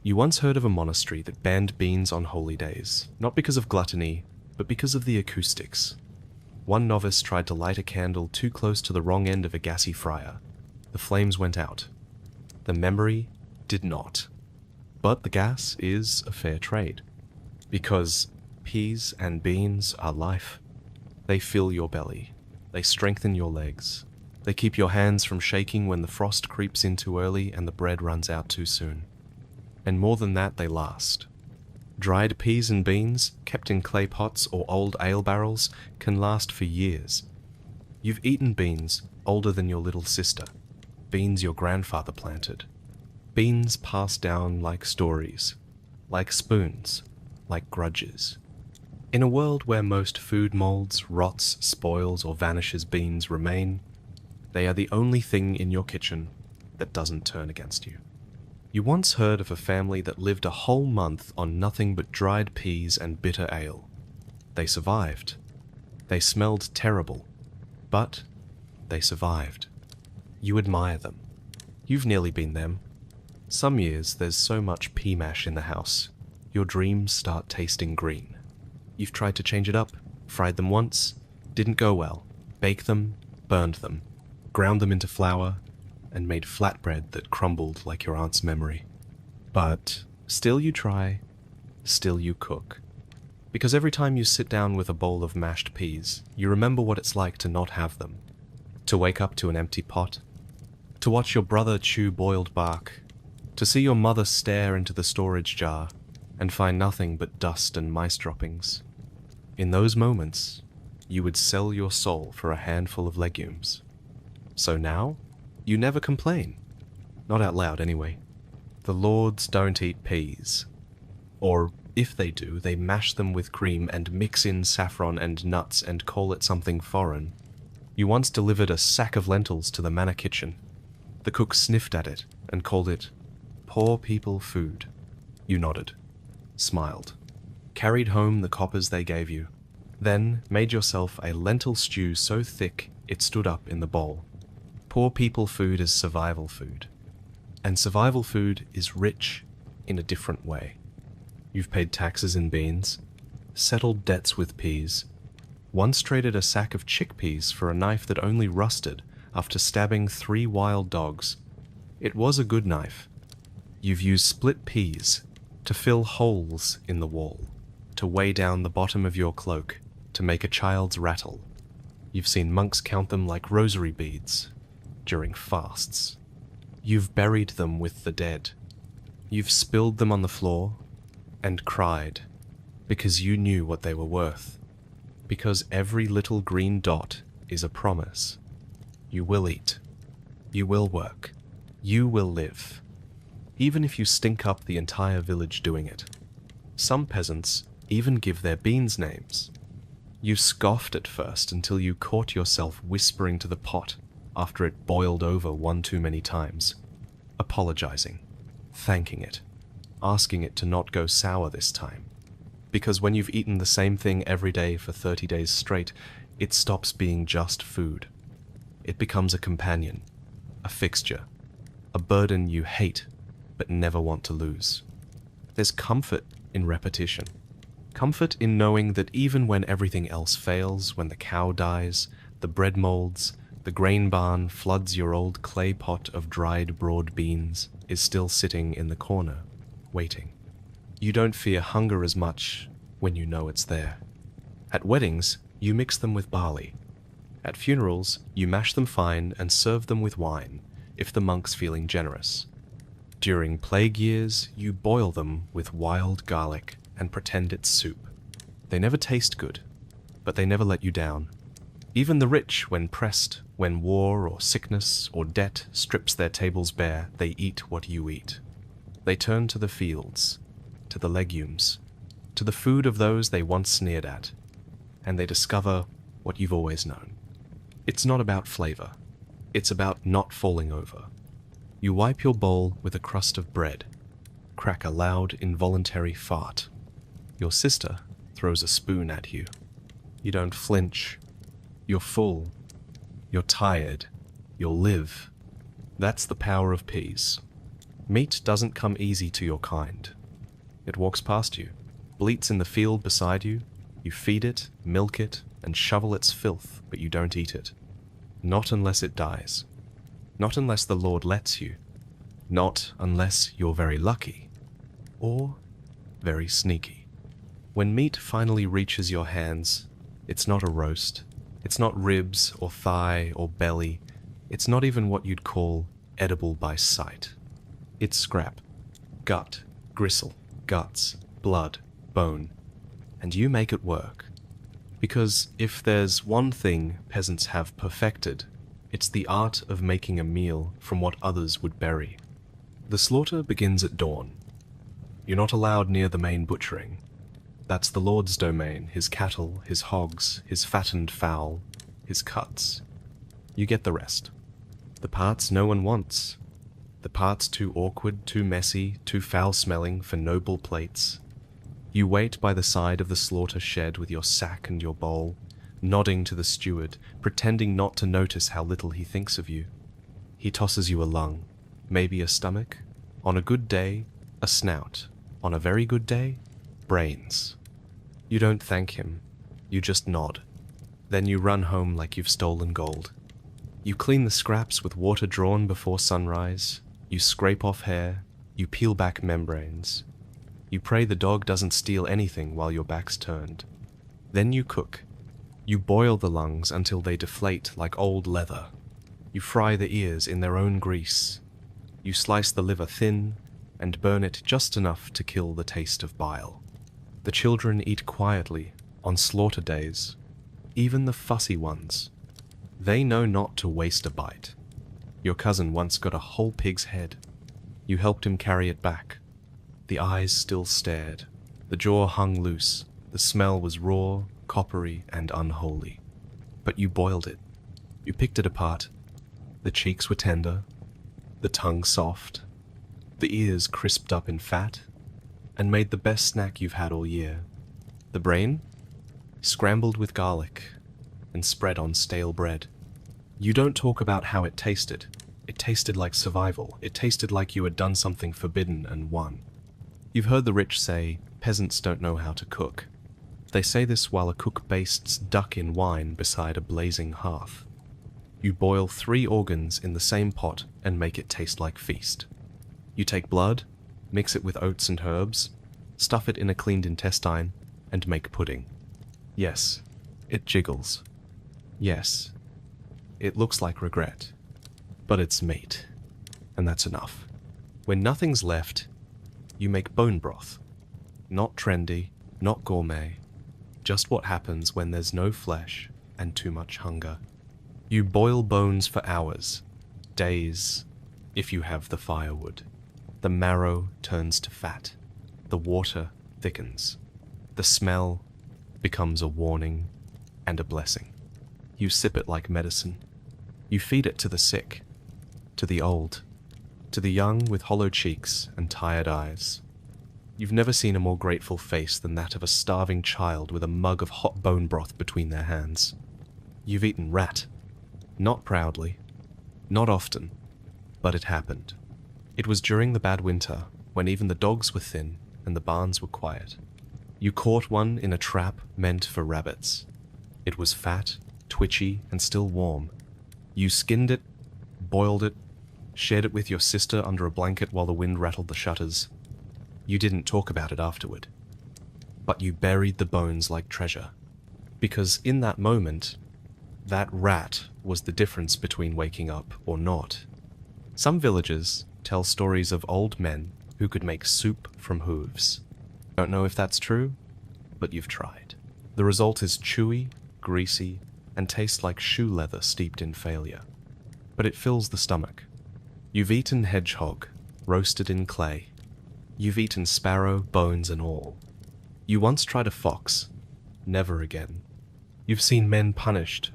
You once heard of a monastery that banned beans on holy days, not because of gluttony, but because of the acoustics. One novice tried to light a candle too close to the wrong end of a gassy fryer. The flames went out. The memory did not. But the gas is a fair trade, because peas and beans are life. They fill your belly. They strengthen your legs. They keep your hands from shaking when the frost creeps in too early and the bread runs out too soon. And more than that, they last. Dried peas and beans, kept in clay pots or old ale barrels, can last for years. You've eaten beans older than your little sister, beans your grandfather planted. Beans passed down like stories, like spoons, like grudges. In a world where most food molds, rots, spoils, or vanishes, beans remain. They are the only thing in your kitchen that doesn't turn against you. You once heard of a family that lived a whole month on nothing but dried peas and bitter ale. They survived. They smelled terrible, but they survived. You admire them. You've nearly been them. Some years there's so much pea mash in the house, your dreams start tasting green. You've tried to change it up, fried them once, didn't go well, baked them, burned them, ground them into flour, and made flatbread that crumbled like your aunt's memory. But still you try, still you cook. Because every time you sit down with a bowl of mashed peas, you remember what it's like to not have them, to wake up to an empty pot, to watch your brother chew boiled bark, to see your mother stare into the storage jar and find nothing but dust and mice droppings. In those moments, you would sell your soul for a handful of legumes. So now, you never complain. Not out loud, anyway. The lords don't eat peas. Or, if they do, they mash them with cream and mix in saffron and nuts and call it something foreign. You once delivered a sack of lentils to the manor kitchen. The cook sniffed at it and called it poor people food. You nodded, smiled, carried home the coppers they gave you, then made yourself a lentil stew so thick it stood up in the bowl. Poor people food is survival food. And survival food is rich in a different way. You've paid taxes in beans, settled debts with peas, once traded a sack of chickpeas for a knife that only rusted after stabbing 3 wild dogs. It was a good knife. You've used split peas to fill holes in the wall, to weigh down the bottom of your cloak, to make a child's rattle. You've seen monks count them like rosary beads during fasts. You've buried them with the dead. You've spilled them on the floor and cried because you knew what they were worth. Because every little green dot is a promise. You will eat. You will work. You will live. Even if you stink up the entire village doing it. Some peasants even give their beans names. You scoffed at first until you caught yourself whispering to the pot after it boiled over one too many times, apologizing, thanking it, asking it to not go sour this time. Because when you've eaten the same thing every day for 30 days straight, it stops being just food. It becomes a companion, a fixture, a burden you hate but never want to lose. There's comfort in repetition. Comfort in knowing that even when everything else fails, when the cow dies, the bread molds, the grain barn floods your old clay pot of dried broad beans, is still sitting in the corner, waiting. You don't fear hunger as much when you know it's there. At weddings, you mix them with barley. At funerals, you mash them fine and serve them with wine, if the monk's feeling generous. During plague years, you boil them with wild garlic and pretend it's soup. They never taste good, but they never let you down. Even the rich, when pressed, when war or sickness or debt strips their tables bare, they eat what you eat. They turn to the fields, to the legumes, to the food of those they once sneered at, and they discover what you've always known. It's not about flavor. It's about not falling over. You wipe your bowl with a crust of bread, crack a loud, involuntary fart. Your sister throws a spoon at you. You don't flinch. You're full. You're tired. You'll live. That's the power of peas. Meat doesn't come easy to your kind. It walks past you, bleats in the field beside you. You feed it, milk it, and shovel its filth, but you don't eat it. Not unless it dies. Not unless the Lord lets you. Not unless you're very lucky. Or very sneaky. When meat finally reaches your hands, it's not a roast. It's not ribs or thigh or belly. It's not even what you'd call edible by sight. It's scrap, gut, gristle, guts, blood, bone. And you make it work. Because if there's one thing peasants have perfected, it's the art of making a meal from what others would bury. The slaughter begins at dawn. You're not allowed near the main butchering. That's the Lord's domain, his cattle, his hogs, his fattened fowl, his cuts. You get the rest. The parts no one wants. The parts too awkward, too messy, too foul-smelling for noble plates. You wait by the side of the slaughter shed with your sack and your bowl, nodding to the steward, pretending not to notice how little he thinks of you. He tosses you a lung, maybe a stomach, on a good day, a snout, on a very good day, brains. You don't thank him, you just nod. Then you run home like you've stolen gold. You clean the scraps with water drawn before sunrise, you scrape off hair, you peel back membranes. You pray the dog doesn't steal anything while your back's turned. Then you cook. You boil the lungs until they deflate like old leather. You fry the ears in their own grease. You slice the liver thin and burn it just enough to kill the taste of bile. The children eat quietly on slaughter days, even the fussy ones. They know not to waste a bite. Your cousin once got a whole pig's head. You helped him carry it back. The eyes still stared. The jaw hung loose. The smell was raw, coppery, and unholy. But you boiled it. You picked it apart. The cheeks were tender. The tongue soft. The ears crisped up in fat. And made the best snack you've had all year. The brain? Scrambled with garlic and spread on stale bread. You don't talk about how it tasted. It tasted like survival. It tasted like you had done something forbidden and won. You've heard the rich say, peasants don't know how to cook. They say this while a cook bastes duck in wine beside a blazing hearth. You boil 3 organs in the same pot and make it taste like feast. You take blood, mix it with oats and herbs, stuff it in a cleaned intestine, and make pudding. Yes, it jiggles. Yes, it looks like regret. But it's meat, and that's enough. When nothing's left, you make bone broth. Not trendy, not gourmet, just what happens when there's no flesh and too much hunger. You boil bones for hours, days, if you have the firewood. The marrow turns to fat. The water thickens. The smell becomes a warning and a blessing. You sip it like medicine. You feed it to the sick, to the old, to the young with hollow cheeks and tired eyes. You've never seen a more grateful face than that of a starving child with a mug of hot bone broth between their hands. You've eaten rat. Not proudly. Not often. But it happened. It was during the bad winter, when even the dogs were thin and the barns were quiet. You caught one in a trap meant for rabbits. It was fat, twitchy, and still warm. You skinned it, boiled it, shared it with your sister under a blanket while the wind rattled the shutters. You didn't talk about it afterward. But you buried the bones like treasure. Because in that moment, that rat was the difference between waking up or not. Some villagers tell stories of old men who could make soup from hooves. Don't know if that's true, but you've tried. The result is chewy, greasy, and tastes like shoe leather steeped in failure. But it fills the stomach. You've eaten hedgehog, roasted in clay. You've eaten sparrow, bones and all. You once tried a fox. Never again. You've seen men punished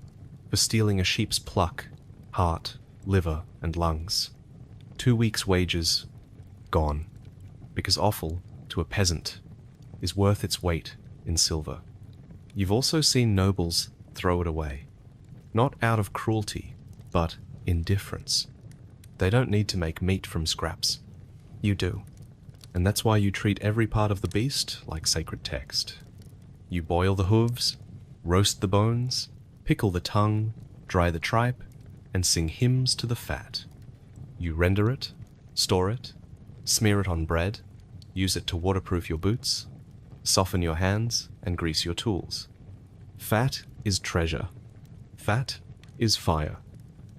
for stealing a sheep's pluck, heart, liver, and lungs. 2 weeks' wages gone, because offal to a peasant is worth its weight in silver. You've also seen nobles throw it away, not out of cruelty, but indifference. They don't need to make meat from scraps. You do. And that's why you treat every part of the beast like sacred text. You boil the hooves, roast the bones, pickle the tongue, dry the tripe, and sing hymns to the fat. You render it, store it, smear it on bread, use it to waterproof your boots, soften your hands, and grease your tools. Fat is treasure. Fat is fire.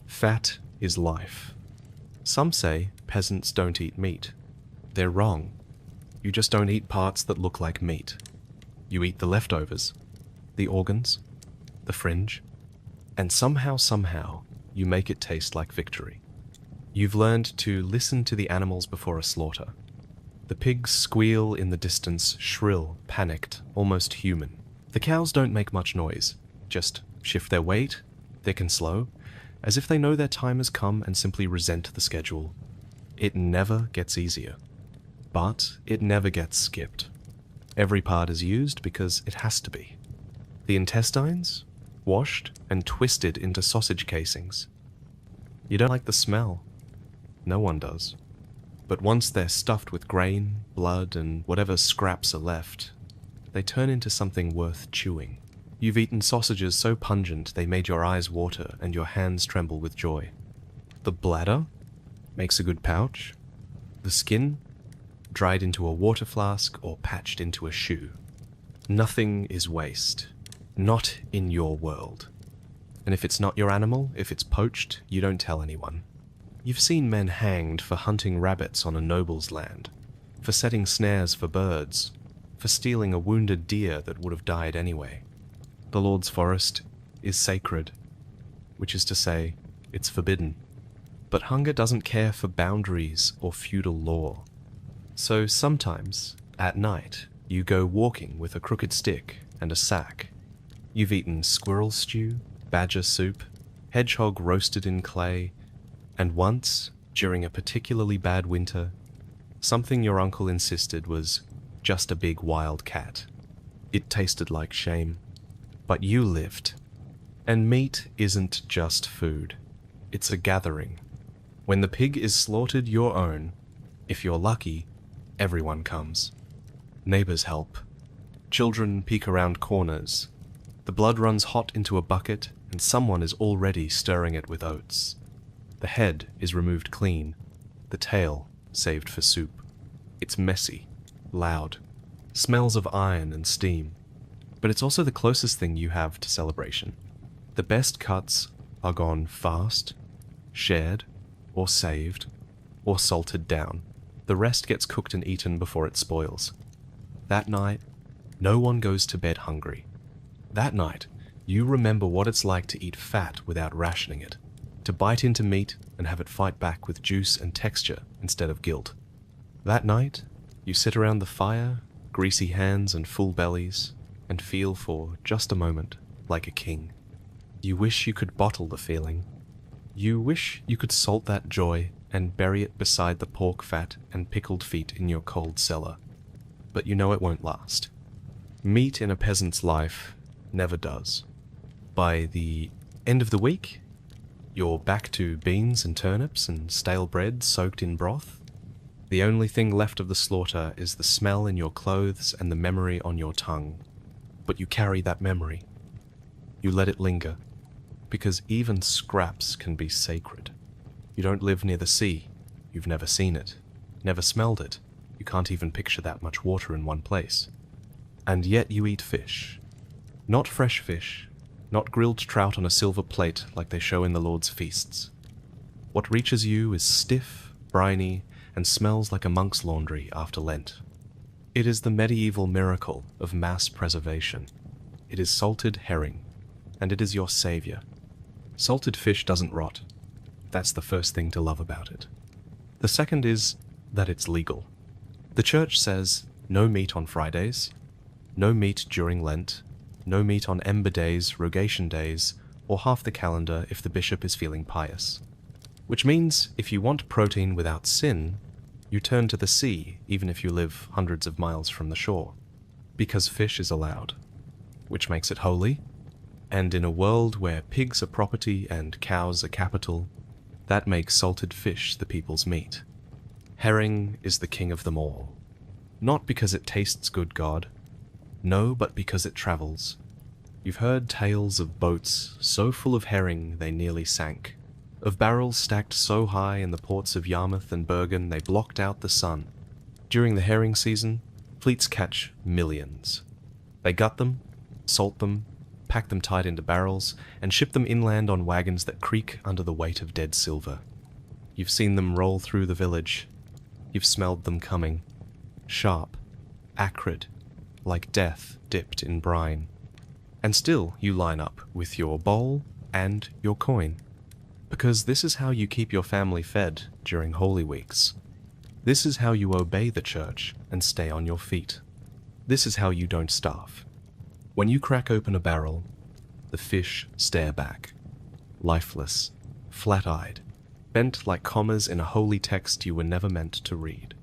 Fat is life. Some say peasants don't eat meat. They're wrong. You just don't eat parts that look like meat. You eat the leftovers, the organs, the fringe, and somehow, you make it taste like victory. You've learned to listen to the animals before a slaughter. The pigs squeal in the distance, shrill, panicked, almost human. The cows don't make much noise, just shift their weight, thick and slow, as if they know their time has come and simply resent the schedule. It never gets easier. But it never gets skipped. Every part is used because it has to be. The intestines? Washed and twisted into sausage casings. You don't like the smell. No one does. But once they're stuffed with grain, blood, and whatever scraps are left, they turn into something worth chewing. You've eaten sausages so pungent they made your eyes water and your hands tremble with joy. The bladder makes a good pouch. The skin, dried into a water flask or patched into a shoe. Nothing is waste. Not in your world. And if it's not your animal, if it's poached, you don't tell anyone. You've seen men hanged for hunting rabbits on a noble's land, for setting snares for birds, for stealing a wounded deer that would have died anyway. The Lord's forest is sacred, which is to say, it's forbidden. But hunger doesn't care for boundaries or feudal law. So sometimes, at night, you go walking with a crooked stick and a sack. You've eaten squirrel stew, badger soup, hedgehog roasted in clay, and once, during a particularly bad winter, something your uncle insisted was just a big wild cat. It tasted like shame. But you lived. And meat isn't just food. It's a gathering. When the pig is slaughtered your own, if you're lucky, everyone comes. Neighbors help. Children peek around corners. The blood runs hot into a bucket, and someone is already stirring it with oats. The head is removed clean, the tail saved for soup. It's messy, loud, smells of iron and steam, but it's also the closest thing you have to celebration. The best cuts are gone fast, shared, or saved, or salted down. The rest gets cooked and eaten before it spoils. That night, no one goes to bed hungry. That night, you remember what it's like to eat fat without rationing it, to bite into meat and have it fight back with juice and texture instead of guilt. That night, you sit around the fire, greasy hands and full bellies, and feel for just a moment like a king. You wish you could bottle the feeling. You wish you could salt that joy and bury it beside the pork fat and pickled feet in your cold cellar. But you know it won't last. Meat in a peasant's life never does. By the end of the week, you're back to beans and turnips and stale bread soaked in broth. The only thing left of the slaughter is the smell in your clothes and the memory on your tongue. But you carry that memory. You let it linger, because even scraps can be sacred. You don't live near the sea. You've never seen it, never smelled it. You can't even picture that much water in one place. And yet you eat fish. Not fresh fish, not grilled trout on a silver plate like they show in the Lord's feasts. What reaches you is stiff, briny, and smells like a monk's laundry after Lent. It is the medieval miracle of mass preservation. It is salted herring, and it is your savior. Salted fish doesn't rot. That's the first thing to love about it. The second is that it's legal. The church says no meat on Fridays, no meat during Lent, no meat on Ember days, Rogation days, or half the calendar if the bishop is feeling pious. Which means if you want protein without sin, you turn to the sea even if you live hundreds of miles from the shore, because fish is allowed, which makes it holy, and in a world where pigs are property and cows are capital, that makes salted fish the people's meat. Herring is the king of them all, not because it tastes good, God, no, but because it travels. You've heard tales of boats so full of herring they nearly sank, of barrels stacked so high in the ports of Yarmouth and Bergen they blocked out the sun. During the herring season, fleets catch millions. They gut them, salt them, pack them tight into barrels, and ship them inland on wagons that creak under the weight of dead silver. You've seen them roll through the village. You've smelled them coming. Sharp, acrid, like death dipped in brine. And still you line up with your bowl and your coin. Because this is how you keep your family fed during Holy Weeks. This is how you obey the church and stay on your feet. This is how you don't starve. When you crack open a barrel, the fish stare back, lifeless, flat-eyed, bent like commas in a holy text you were never meant to read.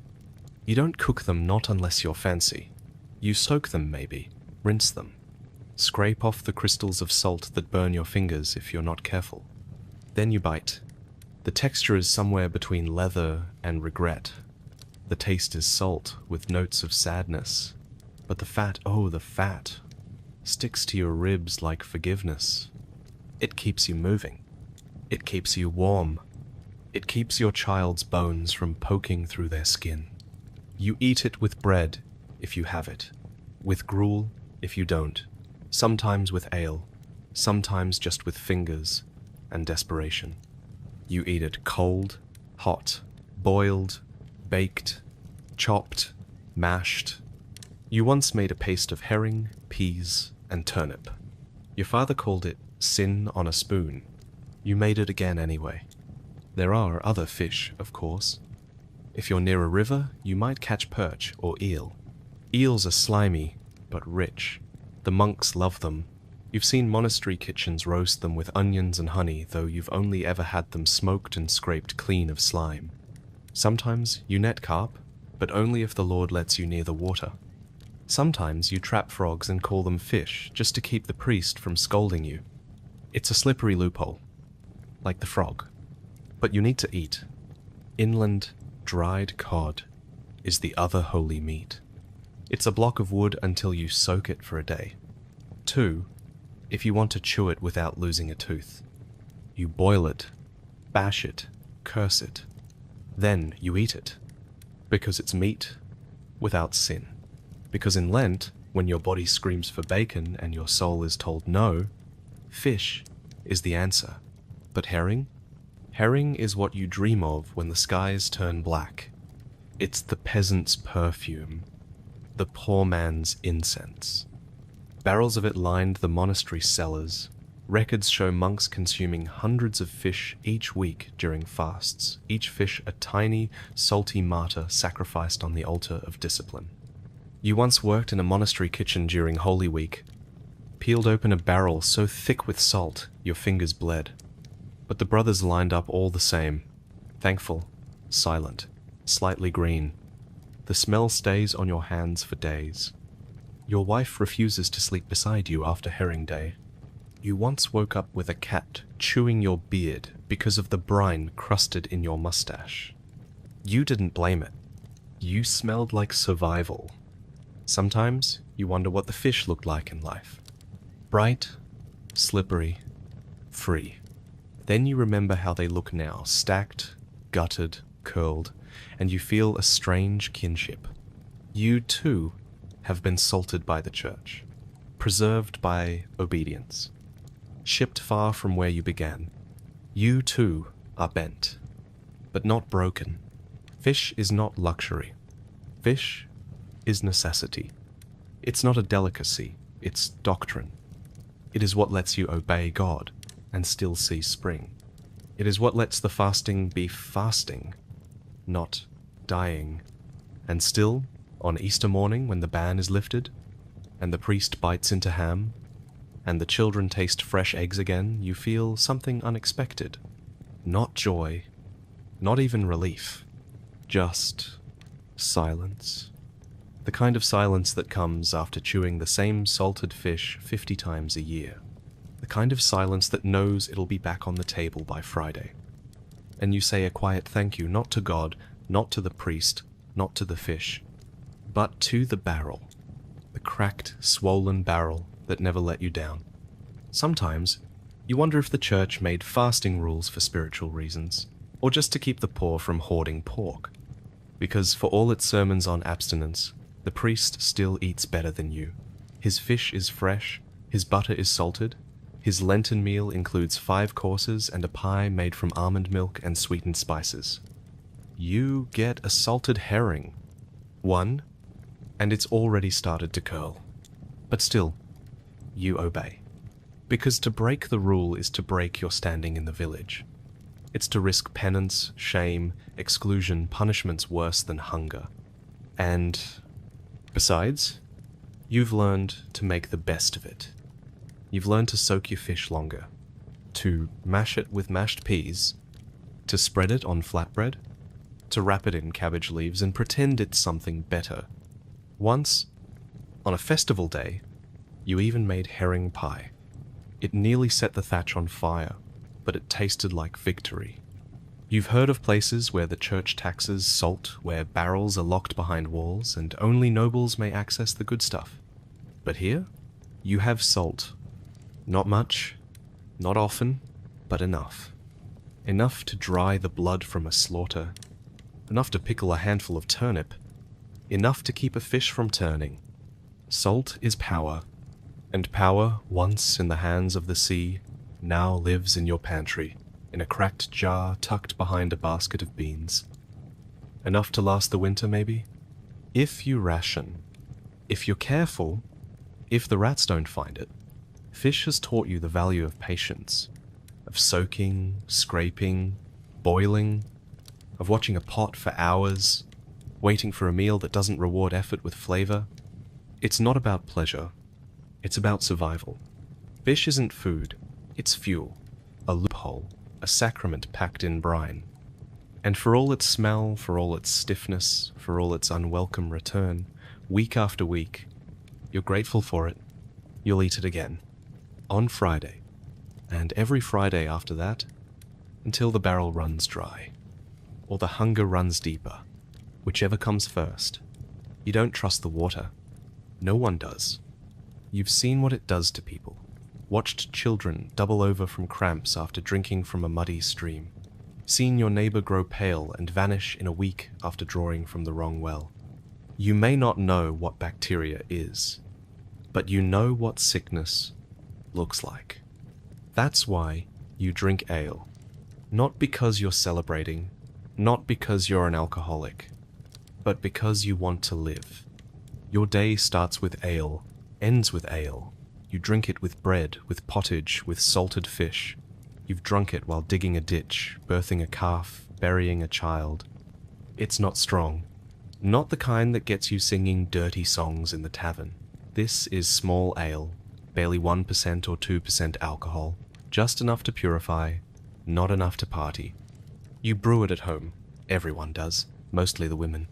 You don't cook them, not unless you're fancy. You soak them maybe, rinse them. Scrape off the crystals of salt that burn your fingers if you're not careful. Then you bite. The texture is somewhere between leather and regret. The taste is salt with notes of sadness. But the fat, oh the fat, sticks to your ribs like forgiveness. It keeps you moving. It keeps you warm. It keeps your child's bones from poking through their skin. You eat it with bread if you have it, with gruel if you don't, sometimes with ale, sometimes just with fingers and desperation. You eat it cold, hot, boiled, baked, chopped, mashed. You once made a paste of herring, peas, and turnip. Your father called it sin on a spoon. You made it again anyway. There are other fish, of course. If you're near a river, you might catch perch or eel. Eels are slimy, but rich. The monks love them. You've seen monastery kitchens roast them with onions and honey, though you've only ever had them smoked and scraped clean of slime. Sometimes you net carp, but only if the Lord lets you near the water. Sometimes you trap frogs and call them fish, just to keep the priest from scolding you. It's a slippery loophole, like the frog. But you need to eat. Inland, dried cod is the other holy meat. It's a block of wood until you soak it for a day. 2, if you want to chew it without losing a tooth. You boil it, bash it, curse it. Then you eat it. Because it's meat without sin. Because in Lent, when your body screams for bacon and your soul is told no, fish is the answer. But herring? Herring is what you dream of when the skies turn black. It's the peasant's perfume, the poor man's incense. Barrels of it lined the monastery cellars. Records show monks consuming hundreds of fish each week during fasts, each fish a tiny, salty martyr sacrificed on the altar of discipline. You once worked in a monastery kitchen during Holy Week, peeled open a barrel so thick with salt your fingers bled. But the brothers lined up all the same, thankful, silent, slightly green. The smell stays on your hands for days. Your wife refuses to sleep beside you after herring day. You once woke up with a cat chewing your beard because of the brine crusted in your mustache. You didn't blame it. You smelled like survival. Sometimes you wonder what the fish looked like in life. Bright, slippery, free. Then you remember how they look now, stacked, gutted, curled, and you feel a strange kinship. You, too, have been salted by the church, preserved by obedience, shipped far from where you began. You, too, are bent, but not broken. Fish is not luxury. Fish is necessity. It's not a delicacy, it's doctrine. It is what lets you obey God and still see spring. It is what lets the fasting be fasting, not dying. And still, on Easter morning when the ban is lifted, and the priest bites into ham, and the children taste fresh eggs again, you feel something unexpected. Not joy, Not even relief. Just silence. The kind of silence that comes after chewing the same salted fish 50 times a year. The kind of silence that knows it'll be back on the table by Friday. And you say a quiet thank you, not to God, not to the priest, not to the fish, but to the barrel. The cracked, swollen barrel that never let you down. Sometimes, you wonder if the church made fasting rules for spiritual reasons, or just to keep the poor from hoarding pork. Because for all its sermons on abstinence, the priest still eats better than you. His fish is fresh, his butter is salted, his Lenten meal includes 5 courses and a pie made from almond milk and sweetened spices. You get a salted herring. 1, and it's already started to curl. But still, you obey. Because to break the rule is to break your standing in the village. It's to risk penance, shame, exclusion, punishments worse than hunger. And besides, you've learned to make the best of it. You've learned to soak your fish longer, to mash it with mashed peas, to spread it on flatbread, to wrap it in cabbage leaves and pretend it's something better. Once, on a festival day, you even made herring pie. It nearly set the thatch on fire, but it tasted like victory. You've heard of places where the church taxes salt, where barrels are locked behind walls, and only nobles may access the good stuff. But here, you have salt. Not much, not often, but enough. Enough to dry the blood from a slaughter, enough to pickle a handful of turnip, enough to keep a fish from turning. Salt is power, and power, once in the hands of the sea, now lives in your pantry, in a cracked jar tucked behind a basket of beans. Enough to last the winter, maybe? If you ration, if you're careful, if the rats don't find it, fish has taught you the value of patience, of soaking, scraping, boiling, of watching a pot for hours, waiting for a meal that doesn't reward effort with flavor. It's not about pleasure, it's about survival. Fish isn't food, it's fuel, a loophole, a sacrament packed in brine. And for all its smell, for all its stiffness, for all its unwelcome return, week after week, you're grateful for it, you'll eat it again. On Friday, and every Friday after that, until the barrel runs dry, or the hunger runs deeper, whichever comes first. You don't trust the water. No one does. You've seen what it does to people, watched children double over from cramps after drinking from a muddy stream, seen your neighbor grow pale and vanish in a week after drawing from the wrong well. You may not know what bacteria is, but you know what sickness looks like. That's why you drink ale. Not because you're celebrating, not because you're an alcoholic, but because you want to live. Your day starts with ale, ends with ale. You drink it with bread, with pottage, with salted fish. You've drunk it while digging a ditch, birthing a calf, burying a child. It's not strong. Not the kind that gets you singing dirty songs in the tavern. This is small ale, barely 1% or 2% alcohol, just enough to purify, not enough to party. You brew it at home. Everyone does, mostly the women.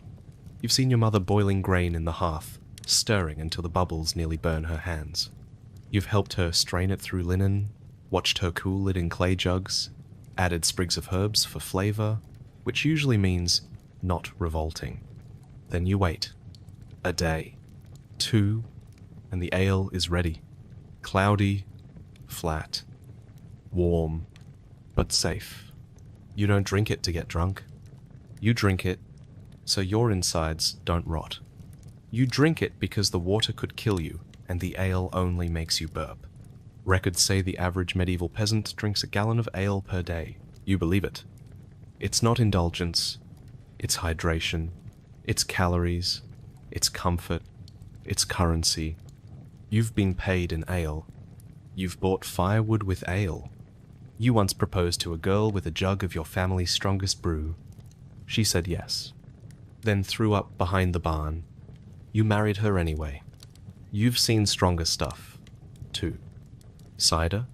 You've seen your mother boiling grain in the hearth, stirring until the bubbles nearly burn her hands. You've helped her strain it through linen, watched her cool it in clay jugs, added sprigs of herbs for flavor, which usually means not revolting. Then you wait. A day. 2, and the ale is ready. Cloudy, flat, warm, but safe. You don't drink it to get drunk. You drink it so your insides don't rot. You drink it because the water could kill you, and the ale only makes you burp. Records say the average medieval peasant drinks a gallon of ale per day. You believe it. It's not indulgence. It's hydration. It's calories. It's comfort. It's currency. You've been paid in ale. You've bought firewood with ale. You once proposed to a girl with a jug of your family's strongest brew. She said yes, then threw up behind the barn. You married her anyway. You've seen stronger stuff, too. Cider,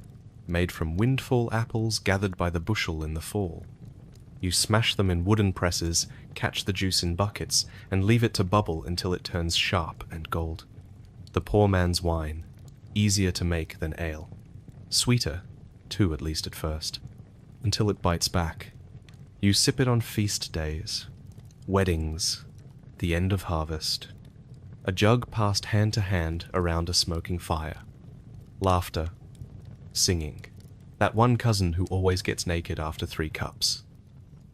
made from windfall apples gathered by the bushel in the fall. You smash them in wooden presses, catch the juice in buckets, and leave it to bubble until it turns sharp and gold. The poor man's wine, easier to make than ale. Sweeter, too, at least at first, until it bites back. You sip it on feast days, weddings, the end of harvest. A jug passed hand to hand around a smoking fire. Laughter, singing. That one cousin who always gets naked after 3 cups.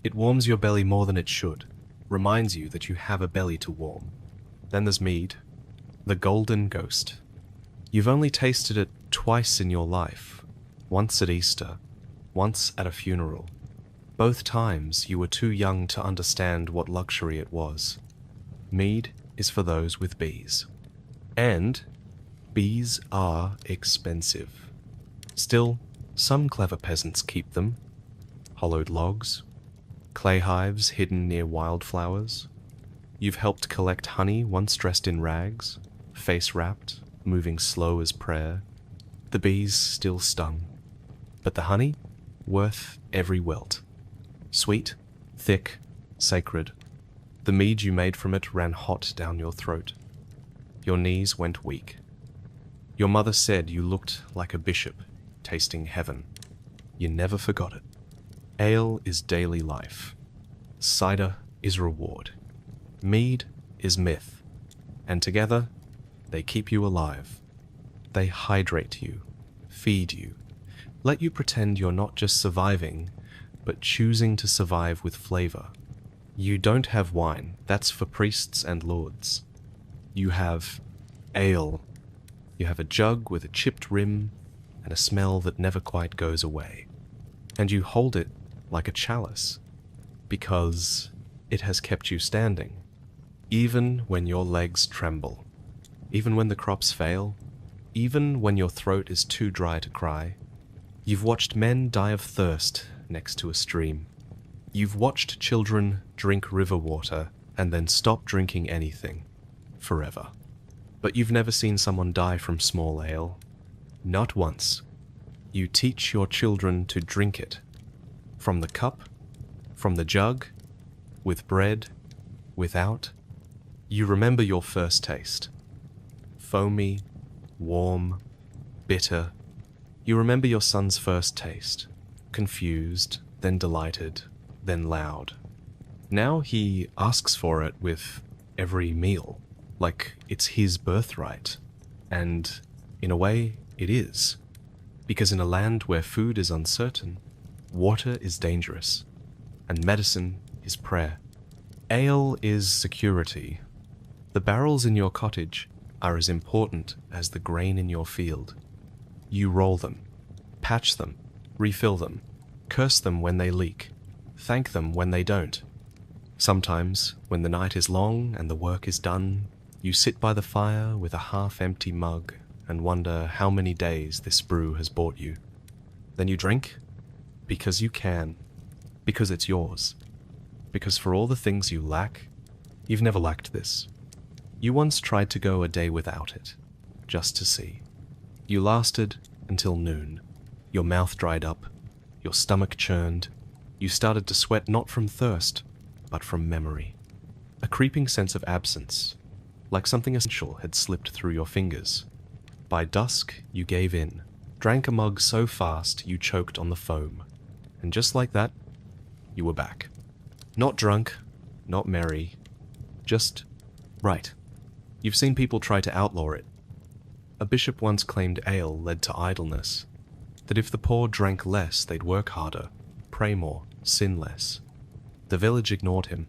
It warms your belly more than it should, reminds you that you have a belly to warm. Then there's mead, the golden ghost. You've only tasted it twice in your life, once at Easter, once at a funeral. Both times you were too young to understand what luxury it was. Mead is for those with bees. And bees are expensive. Still, some clever peasants keep them. Hollowed logs, clay hives hidden near wildflowers. You've helped collect honey once dressed in rags, face-wrapped, moving slow as prayer. The bees still stung, but the honey, worth every welt. Sweet, thick, sacred. The mead you made from it ran hot down your throat. Your knees went weak. Your mother said you looked like a bishop, tasting heaven. You never forgot it. Ale is daily life. Cider is reward. Mead is myth. And together, they keep you alive. They hydrate you, feed you, let you pretend you're not just surviving, but choosing to survive with flavor. You don't have wine, that's for priests and lords. You have ale. You have a jug with a chipped rim and a smell that never quite goes away. And you hold it like a chalice, because it has kept you standing, even when your legs tremble, even when the crops fail, even when your throat is too dry to cry. You've watched men die of thirst next to a stream. You've watched children drink river water and then stop drinking anything, forever. But you've never seen someone die from small ale. Not once. You teach your children to drink it. From the cup, from the jug, with bread, without. You remember your first taste. Foamy, warm, bitter. You remember your son's first taste. Confused, then delighted, then loud. Now he asks for it with every meal, like it's his birthright. And in a way, it is. Because in a land where food is uncertain, water is dangerous, and medicine is prayer. Ale is security. The barrels in your cottage are as important as the grain in your field. You roll them, patch them, refill them, curse them when they leak, thank them when they don't. Sometimes, when the night is long and the work is done, you sit by the fire with a half-empty mug and wonder how many days this brew has bought you. Then you drink, because you can, because it's yours, because for all the things you lack, you've never lacked this. You once tried to go a day without it, just to see. You lasted until noon. Your mouth dried up, your stomach churned. You started to sweat not from thirst, but from memory. A creeping sense of absence, like something essential had slipped through your fingers. By dusk, you gave in, drank a mug so fast you choked on the foam. And just like that, you were back. Not drunk, not merry, just right. You've seen people try to outlaw it. A bishop once claimed ale led to idleness, that if the poor drank less, they'd work harder, pray more, sin less. The village ignored him,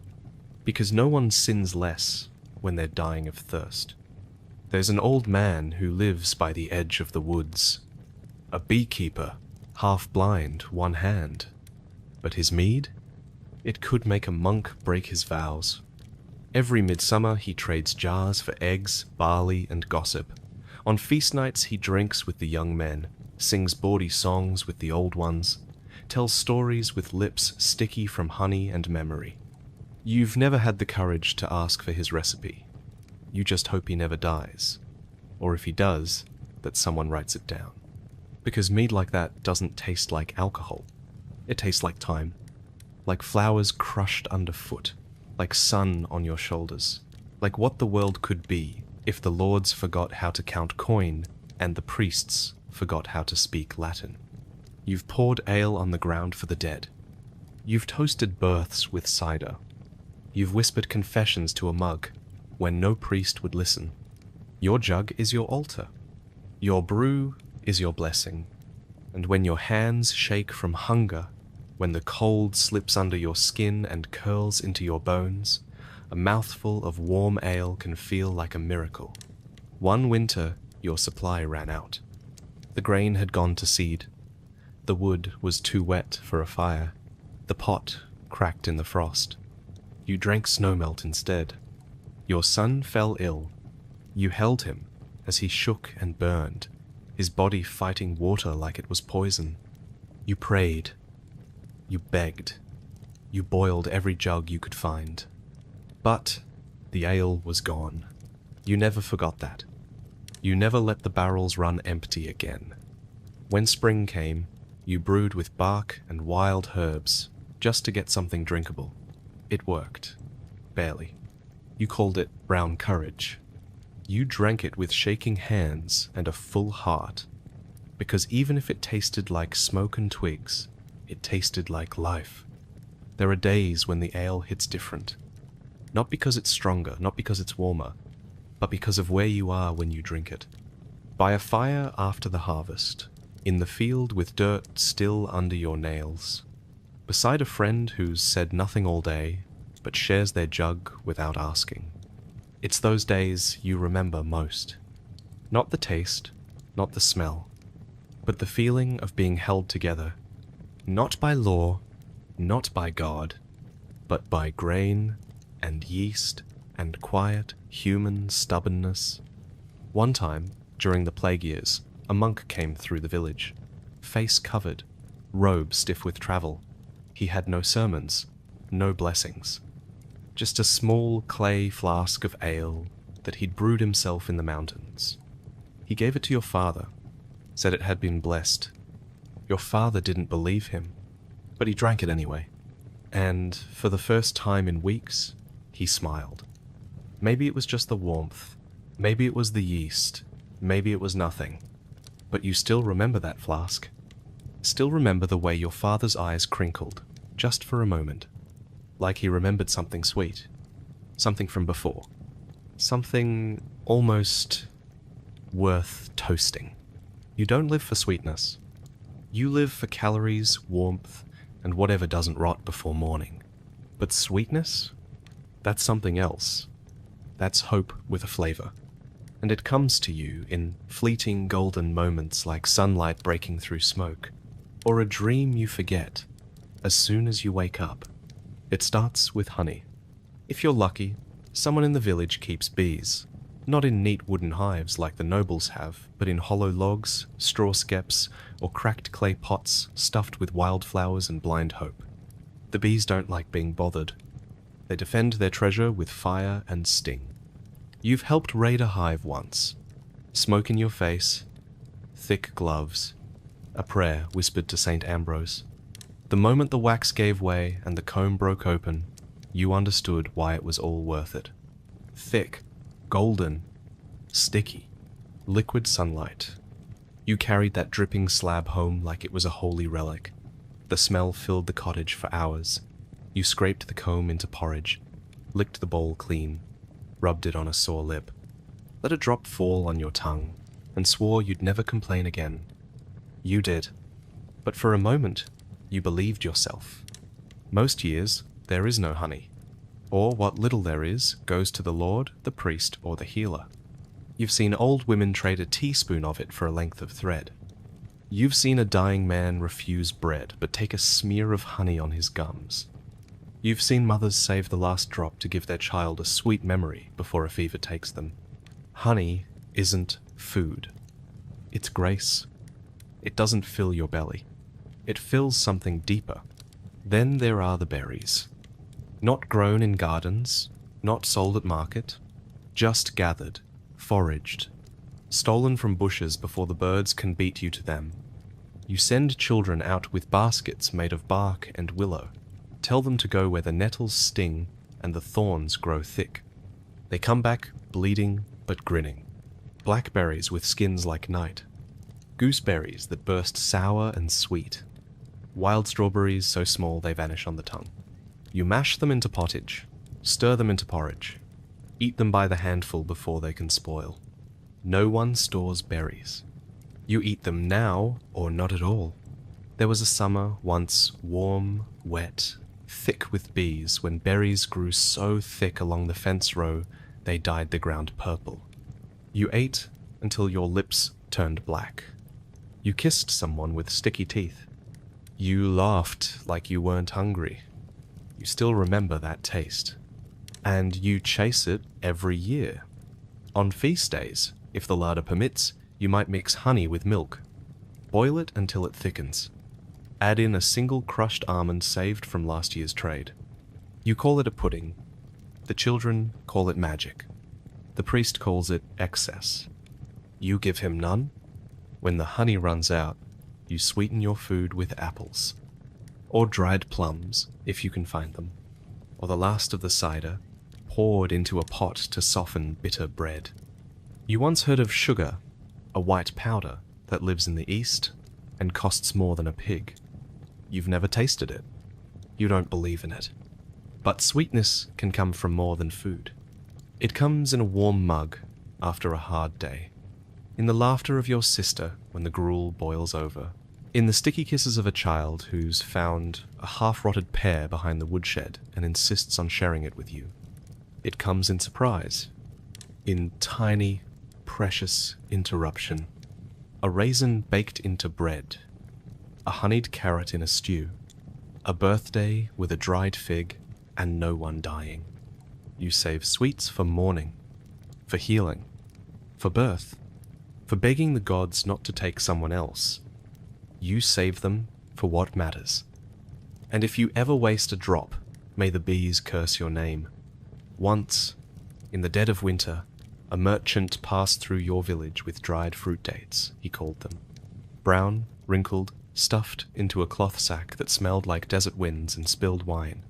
because no one sins less when they're dying of thirst. There's an old man who lives by the edge of the woods, a beekeeper, half blind, one hand. But his mead? It could make a monk break his vows. Every midsummer he trades jars for eggs, barley, and gossip. On feast nights he drinks with the young men, sings bawdy songs with the old ones, tells stories with lips sticky from honey and memory. You've never had the courage to ask for his recipe. You just hope he never dies. Or if he does, that someone writes it down. Because mead like that doesn't taste like alcohol. It tastes like time. like flowers crushed underfoot, like sun on your shoulders, like what the world could be if the lords forgot how to count coin and the priests forgot how to speak Latin. You've poured ale on the ground for the dead. You've toasted births with cider. You've whispered confessions to a mug when no priest would listen. Your jug is your altar. Your brew is your blessing. And when your hands shake from hunger, when the cold slips under your skin and curls into your bones, a mouthful of warm ale can feel like a miracle. One winter, your supply ran out. The grain had gone to seed. The wood was too wet for a fire. The pot cracked in the frost. You drank snowmelt instead. Your son fell ill. You held him as he shook and burned, his body fighting water like it was poison. You prayed. You begged. You boiled every jug you could find. But the ale was gone. You never forgot that. You never let the barrels run empty again. When spring came, you brewed with bark and wild herbs just to get something drinkable. It worked. Barely. You called it brown courage. You drank it with shaking hands and a full heart, because even if it tasted like smoke and twigs, it tasted like life. There are days when the ale hits different. Not because it's stronger, not because it's warmer, but because of where you are when you drink it. By a fire after the harvest, in the field with dirt still under your nails, beside a friend who's said nothing all day, but shares their jug without asking. It's those days you remember most. Not the taste, not the smell, but the feeling of being held together, not by law, not by God, but by grain and yeast and quiet human stubbornness. One time, during the plague years, a monk came through the village, face covered, robe stiff with travel. He had no sermons, no blessings. Just a small clay flask of ale that he'd brewed himself in the mountains. He gave it to your father, said it had been blessed. Your father didn't believe him, but he drank it anyway. And for the first time in weeks, he smiled. Maybe it was just the warmth, maybe it was the yeast, maybe it was nothing. But you still remember that flask. Still remember the way your father's eyes crinkled, just for a moment. Like he remembered something sweet. Something from before. Something almost worth toasting. You don't live for sweetness. You live for calories, warmth, and whatever doesn't rot before morning. But sweetness? That's something else. That's hope with a flavor. And it comes to you in fleeting golden moments like sunlight breaking through smoke, or a dream you forget as soon as you wake up. It starts with honey. If you're lucky, someone in the village keeps bees, not in neat wooden hives like the nobles have, but in hollow logs, straw skeps, or cracked clay pots stuffed with wildflowers and blind hope. The bees don't like being bothered. They defend their treasure with fire and sting. You've helped raid a hive once. Smoke in your face, thick gloves, a prayer whispered to St. Ambrose. The moment the wax gave way and the comb broke open, you understood why it was all worth it. Thick, golden, sticky, liquid sunlight. You carried that dripping slab home like it was a holy relic. The smell filled the cottage for hours. You scraped the comb into porridge, licked the bowl clean, rubbed it on a sore lip, let a drop fall on your tongue, and swore you'd never complain again. You did. But for a moment, you believed yourself. Most years, there is no honey, or what little there is goes to the lord, the priest, or the healer. You've seen old women trade a teaspoon of it for a length of thread. You've seen a dying man refuse bread, but take a smear of honey on his gums. You've seen mothers save the last drop to give their child a sweet memory before a fever takes them. Honey isn't food. It's grace. It doesn't fill your belly. It fills something deeper. Then there are the berries. Not grown in gardens, not sold at market, just gathered, foraged, stolen from bushes before the birds can beat you to them. You send children out with baskets made of bark and willow Tell them to go where the nettles sting and the thorns grow thick. They come back bleeding but grinning. Blackberries with skins like night. Gooseberries that burst sour and sweet. Wild strawberries so small they vanish on the tongue. You mash them into pottage, stir them into porridge, eat them by the handful before they can spoil. No one stores berries. You eat them now or not at all. There was a summer once warm, wet, thick with bees when berries grew so thick along the fence row they dyed the ground purple. You ate until your lips turned black. You kissed someone with sticky teeth. You laughed like you weren't hungry. You still remember that taste. And you chase it every year. On feast days, if the larder permits, you might mix honey with milk. Boil it until it thickens. Add in a single crushed almond saved from last year's trade. You call it a pudding. The children call it magic. The priest calls it excess. You give him none. When the honey runs out, you sweeten your food with apples. Or dried plums, if you can find them. Or the last of the cider, poured into a pot to soften bitter bread. You once heard of sugar, a white powder that lives in the East and costs more than a pig. You've never tasted it. You don't believe in it. But sweetness can come from more than food. It comes in a warm mug after a hard day. In the laughter of your sister when the gruel boils over. In the sticky kisses of a child who's found a half-rotted pear behind the woodshed and insists on sharing it with you. It comes in surprise. In tiny, precious interruption. A raisin baked into bread. A honeyed carrot in a stew. A birthday with a dried fig and no one dying. You save sweets for mourning, for healing, for birth, for begging the gods not to take someone else. You save them for what matters. And if you ever waste a drop, may the bees curse your name. Once, in the dead of winter, a merchant passed through your village with dried fruit dates, he called them. Brown, wrinkled, stuffed into a cloth sack that smelled like desert winds and spilled wine.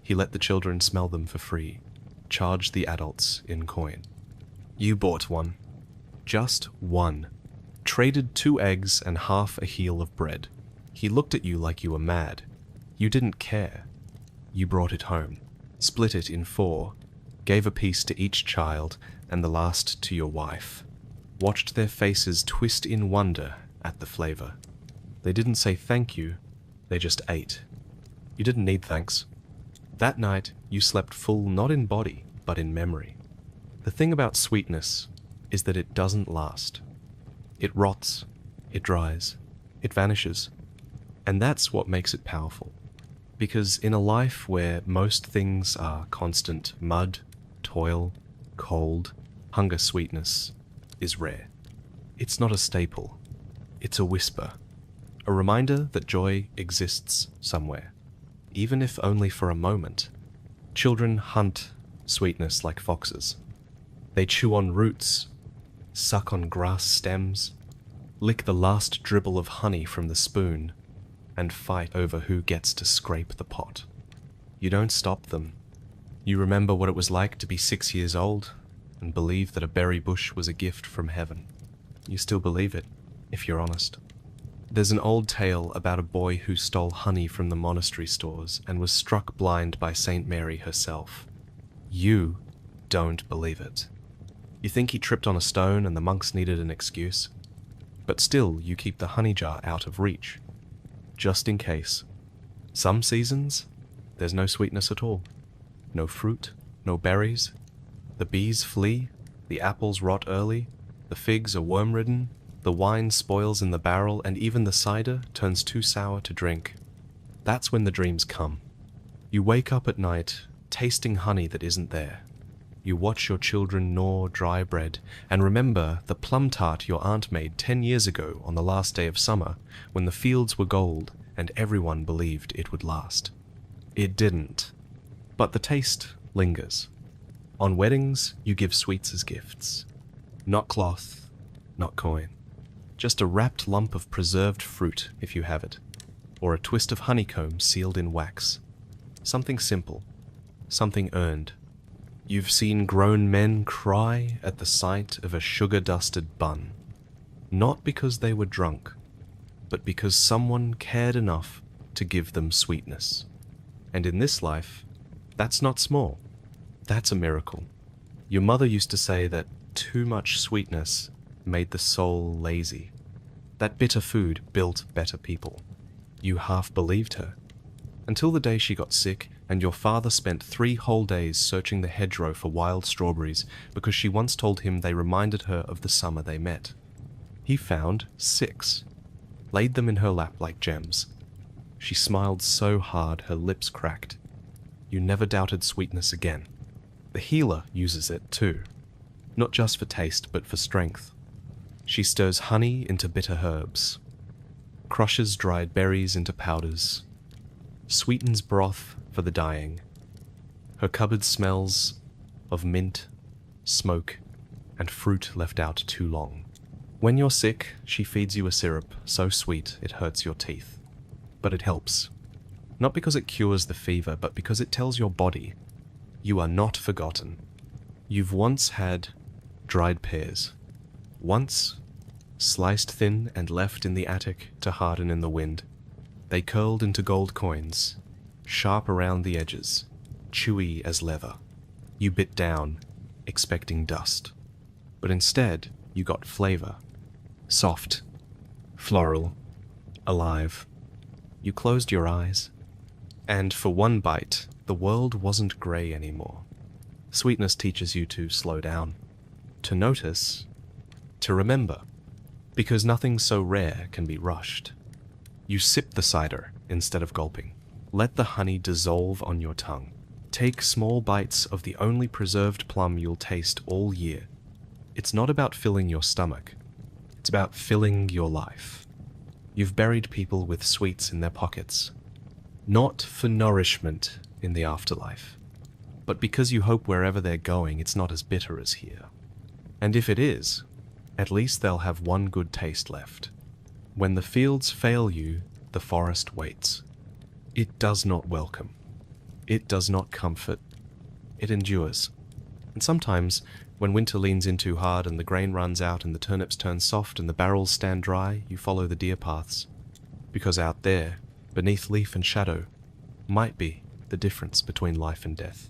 He let the children smell them for free, charged the adults in coin. You bought one. Just one. Traded 2 eggs and half a heel of bread. He looked at you like you were mad. You didn't care. You brought it home, split it in 4, gave a piece to each child and the last to your wife. Watched their faces twist in wonder at the flavor. They didn't say thank you, they just ate. You didn't need thanks. That night, you slept full not in body, but in memory. The thing about sweetness is that it doesn't last. It rots, it dries, it vanishes. And that's what makes it powerful. Because in a life where most things are constant mud, toil, cold, hunger sweetness is rare. It's not a staple. It's a whisper. A reminder that joy exists somewhere, even if only for a moment. Children hunt sweetness like foxes. They chew on roots, suck on grass stems, lick the last dribble of honey from the spoon, and fight over who gets to scrape the pot. You don't stop them. You remember what it was like to be 6 years old and believe that a berry bush was a gift from heaven. You still believe it, if you're honest. There's an old tale about a boy who stole honey from the monastery stores and was struck blind by Saint Mary herself. You don't believe it. You think he tripped on a stone and the monks needed an excuse. But still, you keep the honey jar out of reach, just in case. Some seasons, there's no sweetness at all. No fruit, no berries. The bees flee, the apples rot early, the figs are worm-ridden, the wine spoils in the barrel, and even the cider turns too sour to drink. That's when the dreams come. You wake up at night, tasting honey that isn't there. You watch your children gnaw dry bread, and remember the plum tart your aunt made 10 years ago on the last day of summer, when the fields were gold and everyone believed it would last. It didn't. But the taste lingers. On weddings, you give sweets as gifts. Not cloth, not coin. Just a wrapped lump of preserved fruit, if you have it, or a twist of honeycomb sealed in wax. Something simple, something earned. You've seen grown men cry at the sight of a sugar-dusted bun, not because they were drunk, but because someone cared enough to give them sweetness. And in this life, that's not small. That's a miracle. Your mother used to say that too much sweetness made the soul lazy, that bitter food built better people. You half believed her, until the day she got sick and your father spent 3 whole days searching the hedgerow for wild strawberries because she once told him they reminded her of the summer they met. He found 6, laid them in her lap like gems. She smiled so hard her lips cracked. You never doubted sweetness again. The healer uses it too, not just for taste but for strength. She stirs honey into bitter herbs, crushes dried berries into powders, sweetens broth for the dying. Her cupboard smells of mint, smoke, and fruit left out too long. When you're sick, she feeds you a syrup so sweet it hurts your teeth. But it helps. Not because it cures the fever, but because it tells your body, you are not forgotten. You've once had dried pears. Once sliced thin and left in the attic to harden in the wind. They curled into gold coins, sharp around the edges, chewy as leather. You bit down, expecting dust. But instead, you got flavor. Soft, floral, alive. You closed your eyes, and for one bite, the world wasn't grey anymore. Sweetness teaches you to slow down, to notice, to remember, because nothing so rare can be rushed. You sip the cider instead of gulping. Let the honey dissolve on your tongue. Take small bites of the only preserved plum you'll taste all year. It's not about filling your stomach. It's about filling your life. You've buried people with sweets in their pockets, not for nourishment in the afterlife, but because you hope wherever they're going it's not as bitter as here. And if it is, at least they'll have one good taste left. When the fields fail you, the forest waits. It does not welcome. It does not comfort. It endures. And sometimes, when winter leans in too hard and the grain runs out and the turnips turn soft and the barrels stand dry, you follow the deer paths. Because out there, beneath leaf and shadow, might be the difference between life and death.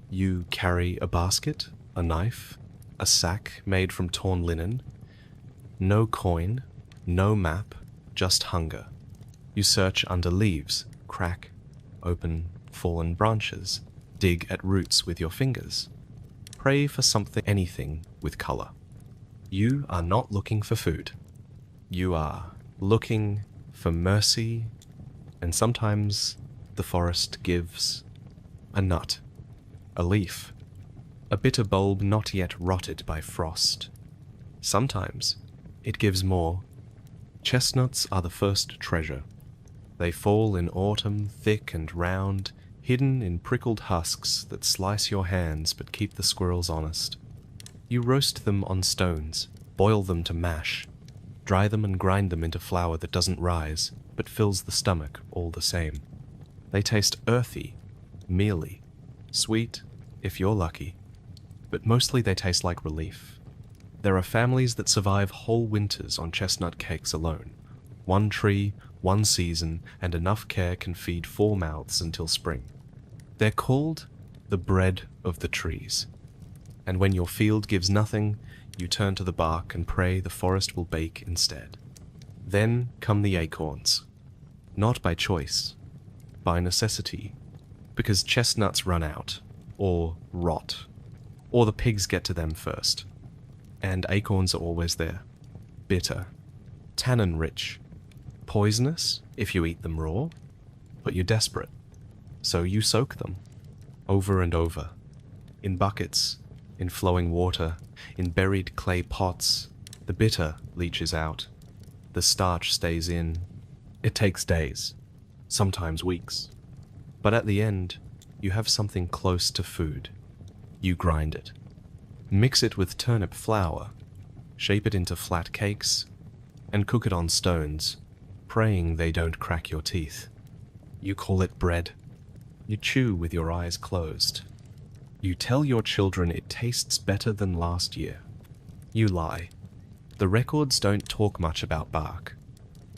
You carry a basket, a knife, a sack made from torn linen. No coin, no map, just hunger. You search under leaves, crack open fallen branches, dig at roots with your fingers. Pray for something, anything with color. You are not looking for food. You are looking for mercy, and sometimes the forest gives a nut, a leaf, a bitter bulb not yet rotted by frost. Sometimes it gives more. Chestnuts are the first treasure. They fall in autumn, thick and round, hidden in prickled husks that slice your hands but keep the squirrels honest. You roast them on stones, boil them to mash, dry them and grind them into flour that doesn't rise, but fills the stomach all the same. They taste earthy, mealy, sweet, if you're lucky, but mostly they taste like relief. There are families that survive whole winters on chestnut cakes alone. One tree, one season, and enough care can feed 4 mouths until spring. They're called the bread of the trees. And when your field gives nothing, you turn to the bark and pray the forest will bake instead. Then come the acorns. Not by choice, by necessity, because chestnuts run out, or rot, or the pigs get to them first. And acorns are always there. Bitter, tannin-rich, poisonous if you eat them raw, but you're desperate, so you soak them, over and over, in buckets, in flowing water, in buried clay pots. The bitter leaches out, the starch stays in. It takes days, sometimes weeks, but at the end, you have something close to food. You grind it. Mix it with turnip flour, shape it into flat cakes, and cook it on stones, praying they don't crack your teeth. You call it bread, You chew with your eyes closed. You tell your children it tastes better than last year. You lie. The records don't talk much about bark.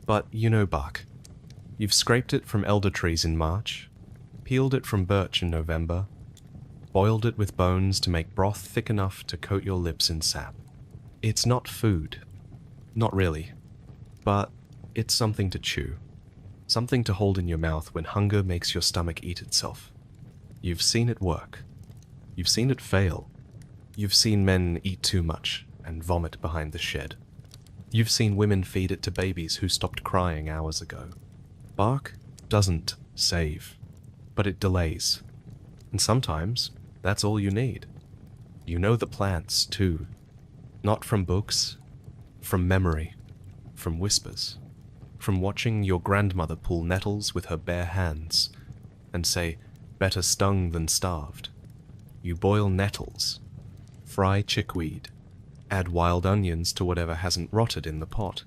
But you know bark. You've scraped it from elder trees in March, peeled it from birch in November, boiled it with bones to make broth thick enough to coat your lips in sap. It's not food. Not really. But it's something to chew. Something to hold in your mouth when hunger makes your stomach eat itself. You've seen it work. You've seen it fail. You've seen men eat too much and vomit behind the shed. You've seen women feed it to babies who stopped crying hours ago. Bark doesn't save, but it delays. And sometimes that's all you need. You know the plants, too. Not from books, from memory, from whispers, from watching your grandmother pull nettles with her bare hands and say, "Better stung than starved." You boil nettles, fry chickweed, add wild onions to whatever hasn't rotted in the pot.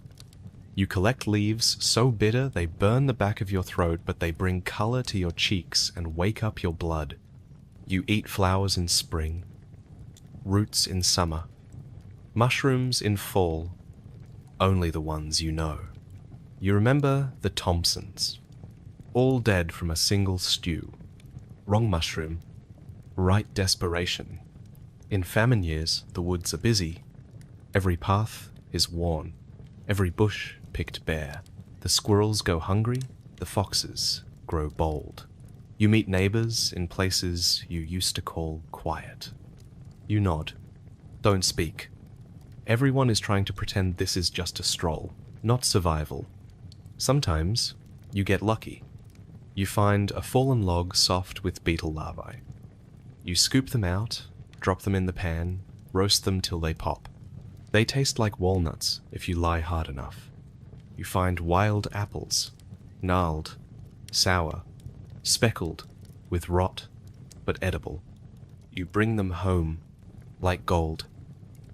You collect leaves so bitter they burn the back of your throat, but they bring color to your cheeks and wake up your blood. You eat flowers in spring, roots in summer, mushrooms in fall, only the ones you know. You remember the Thompsons, all dead from a single stew. Wrong mushroom, right desperation. In famine years, the woods are busy. Every path is worn, every bush picked bare. The squirrels go hungry, the foxes grow bold. You meet neighbors in places you used to call quiet. You nod. Don't speak. Everyone is trying to pretend this is just a stroll, not survival. Sometimes you get lucky. You find a fallen log soft with beetle larvae. You scoop them out, drop them in the pan, roast them till they pop. They taste like walnuts if you lie hard enough. You find wild apples, gnarled, sour, speckled with rot, but edible. You bring them home, like gold.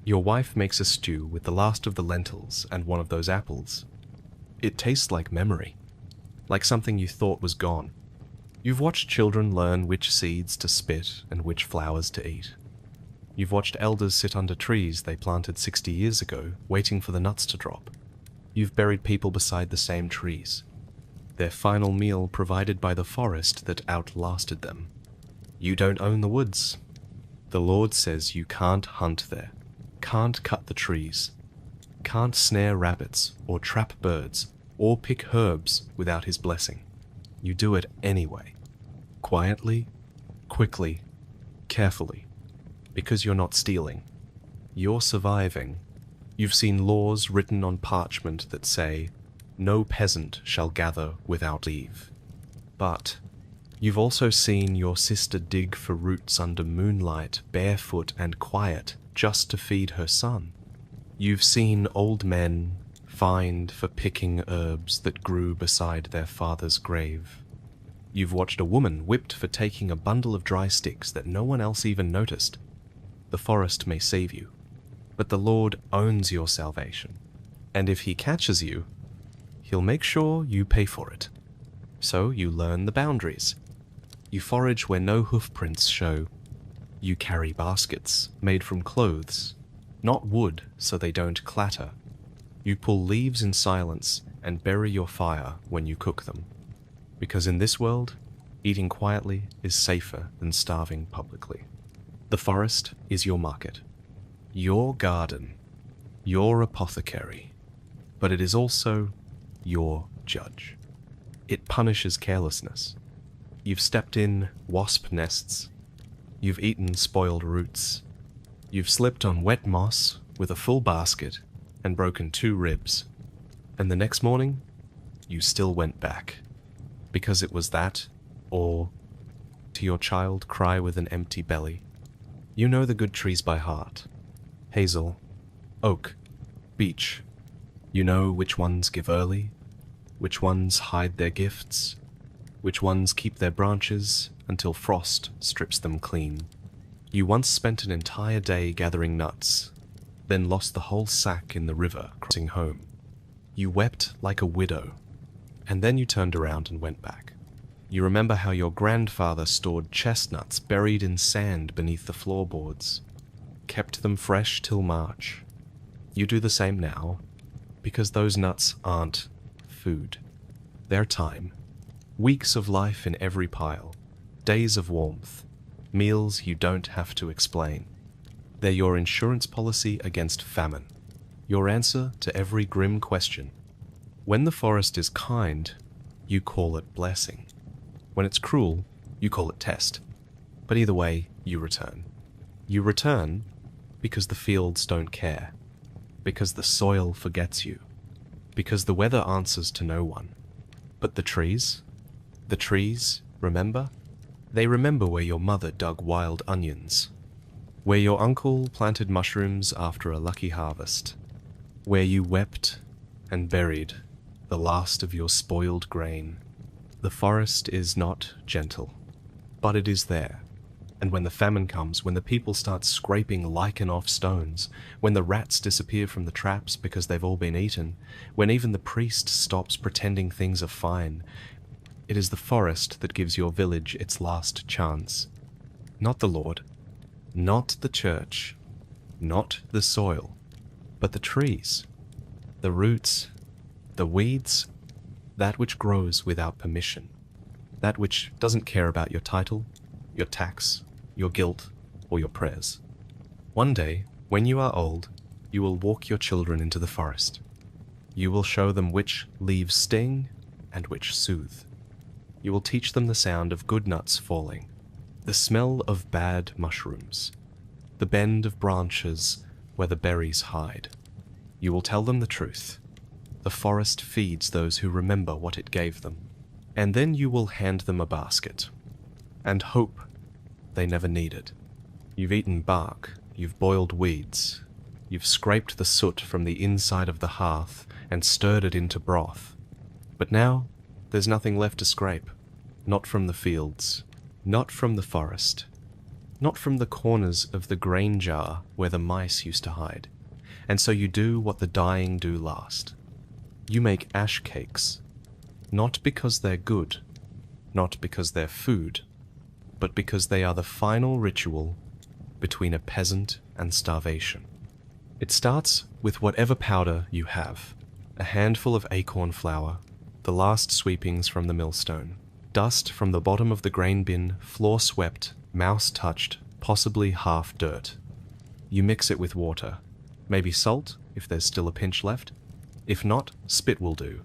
Your wife makes a stew with the last of the lentils and one of those apples. It tastes like memory, like something you thought was gone. You've watched children learn which seeds to spit and which flowers to eat. You've watched elders sit under trees they planted 60 years ago, waiting for the nuts to drop. You've buried people beside the same trees, their final meal provided by the forest that outlasted them. You don't own the woods. The Lord says you can't hunt there, can't cut the trees, can't snare rabbits or trap birds or pick herbs without his blessing. You do it anyway, quietly, quickly, carefully, because you're not stealing. You're surviving. You've seen laws written on parchment that say, "No peasant shall gather without leave." But you've also seen your sister dig for roots under moonlight, barefoot and quiet, just to feed her son. You've seen old men fined for picking herbs that grew beside their father's grave. You've watched a woman whipped for taking a bundle of dry sticks that no one else even noticed. The forest may save you, but the Lord owns your salvation, and if he catches you, he'll make sure you pay for it. So you learn the boundaries. You forage where no hoofprints show. You carry baskets made from clothes, not wood so they don't clatter. You pull leaves in silence and bury your fire when you cook them. Because in this world, eating quietly is safer than starving publicly. The forest is your market, your garden, your apothecary, but it is also your judge. It punishes carelessness. You've stepped in wasp nests. You've eaten spoiled roots. You've slipped on wet moss with a full basket and broken 2 ribs. And the next morning, you still went back. Because it was that, or to your child cry with an empty belly. You know the good trees by heart. Hazel, oak, beech. You know which ones give early, which ones hide their gifts, which ones keep their branches until frost strips them clean. You once spent an entire day gathering nuts, then lost the whole sack in the river crossing home. You wept like a widow, and then you turned around and went back. You remember how your grandfather stored chestnuts buried in sand beneath the floorboards, kept them fresh till March. You do the same now, because those nuts aren't food. They're time. Weeks of life in every pile. Days of warmth. Meals you don't have to explain. They're your insurance policy against famine. Your answer to every grim question. When the forest is kind, you call it blessing. When it's cruel, you call it test. But either way, you return. You return because the fields don't care. Because the soil forgets you. Because the weather answers to no one. But the trees? The trees, remember? They remember where your mother dug wild onions. Where your uncle planted mushrooms after a lucky harvest. Where you wept and buried the last of your spoiled grain. The forest is not gentle, but it is there. And when the famine comes, when the people start scraping lichen off stones, when the rats disappear from the traps because they've all been eaten, when even the priest stops pretending things are fine, it is the forest that gives your village its last chance. Not the Lord, not the church, not the soil, but the trees, the roots, the weeds, that which grows without permission, that which doesn't care about your title, your tax, your guilt, or your prayers. One day, when you are old, you will walk your children into the forest. You will show them which leaves sting and which soothe. You will teach them the sound of good nuts falling, the smell of bad mushrooms, the bend of branches where the berries hide. You will tell them the truth. The forest feeds those who remember what it gave them. And then you will hand them a basket, and hope they never need it. You've eaten bark, you've boiled weeds, you've scraped the soot from the inside of the hearth and stirred it into broth. But now, there's nothing left to scrape. Not from the fields, not from the forest, not from the corners of the grain jar where the mice used to hide. And so you do what the dying do last. You make ash cakes, not because they're good, not because they're food, but because they are the final ritual between a peasant and starvation. It starts with whatever powder you have, a handful of acorn flour, the last sweepings from the millstone, dust from the bottom of the grain bin, floor swept, mouse touched, possibly half dirt. You mix it with water, maybe salt if there's still a pinch left. If not, spit will do.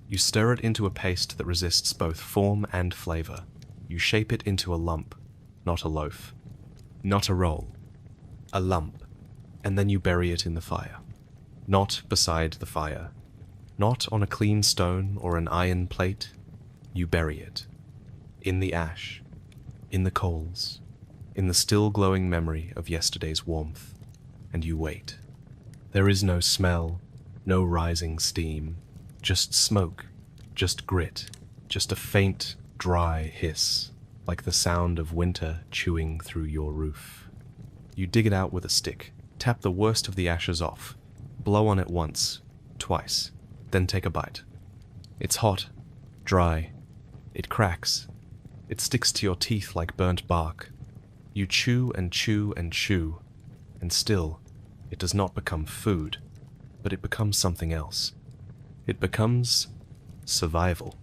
You stir it into a paste that resists both form and flavor. You shape it into a lump, not a loaf, not a roll, a lump, and then you bury it in the fire. Not beside the fire, not on a clean stone or an iron plate. You bury it. In the ash, in the coals, in the still glowing memory of yesterday's warmth, and you wait. There is no smell, no rising steam, just smoke, just grit, just a faint, dry hiss, like the sound of winter chewing through your roof. You dig it out with a stick, tap the worst of the ashes off, blow on it once, twice, then take a bite. It's hot, dry, it cracks, it sticks to your teeth like burnt bark. You chew and chew and chew, and still, it does not become food, but it becomes something else. It becomes survival.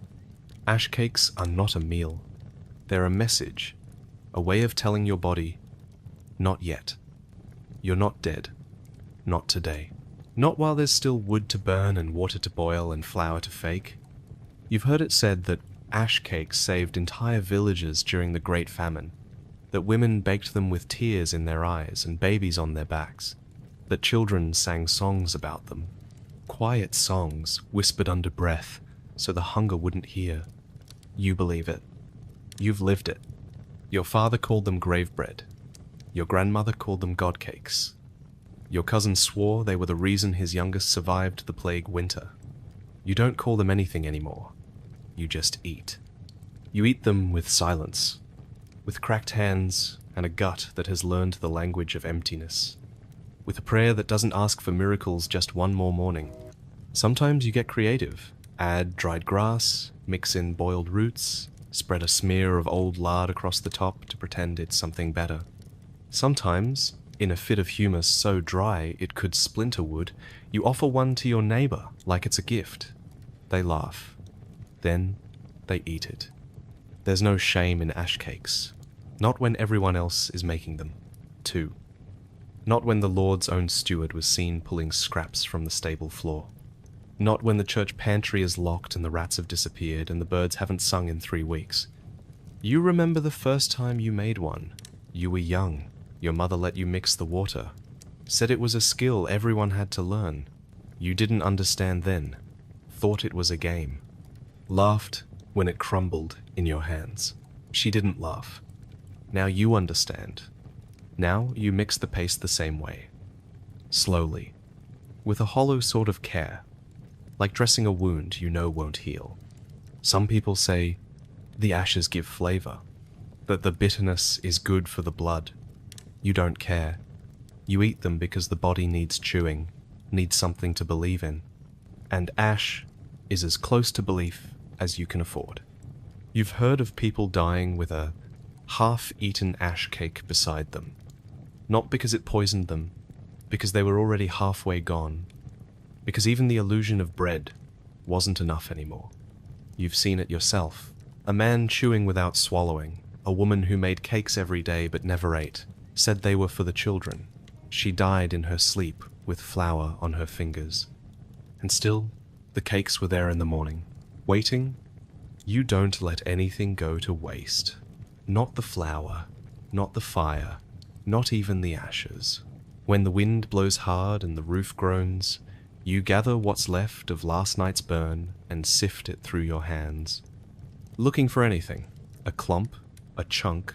Ash cakes are not a meal. They're a message, a way of telling your body, not yet. You're not dead. Not today. Not while there's still wood to burn and water to boil and flour to fake. You've heard it said that ash cakes saved entire villages during the Great Famine, that women baked them with tears in their eyes and babies on their backs, that children sang songs about them, quiet songs whispered under breath so the hunger wouldn't hear. You believe it. You've lived it. Your father called them grave bread. Your grandmother called them god cakes. Your cousin swore they were the reason his youngest survived the plague winter. You don't call them anything anymore. You just eat. You eat them with silence, with cracked hands and a gut that has learned the language of emptiness, with a prayer that doesn't ask for miracles just one more morning. Sometimes you get creative. Add dried grass, mix in boiled roots, spread a smear of old lard across the top to pretend it's something better. Sometimes, in a fit of humour so dry it could splinter wood, you offer one to your neighbour like it's a gift. They laugh. Then they eat it. There's no shame in ash cakes. Not when everyone else is making them, too. Not when the Lord's own steward was seen pulling scraps from the stable floor. Not when the church pantry is locked and the rats have disappeared and the birds haven't sung in 3 weeks. You remember the first time you made one. You were young. Your mother let you mix the water. Said it was a skill everyone had to learn. You didn't understand then. Thought it was a game. Laughed when it crumbled in your hands. She didn't laugh. Now you understand. Now you mix the paste the same way. Slowly. With a hollow sort of care. Like dressing a wound you know won't heal. Some people say, the ashes give flavor. That the bitterness is good for the blood. You don't care. You eat them because the body needs chewing, needs something to believe in. And ash is as close to belief as you can afford. You've heard of people dying with a half-eaten ash cake beside them. Not because it poisoned them, because they were already halfway gone. Because even the illusion of bread wasn't enough anymore. You've seen it yourself. A man chewing without swallowing, a woman who made cakes every day but never ate, said they were for the children. She died in her sleep with flour on her fingers. And still, the cakes were there in the morning, waiting. You don't let anything go to waste. Not the flour, not the fire, not even the ashes. When the wind blows hard and the roof groans, you gather what's left of last night's burn and sift it through your hands. Looking for anything, a clump, a chunk,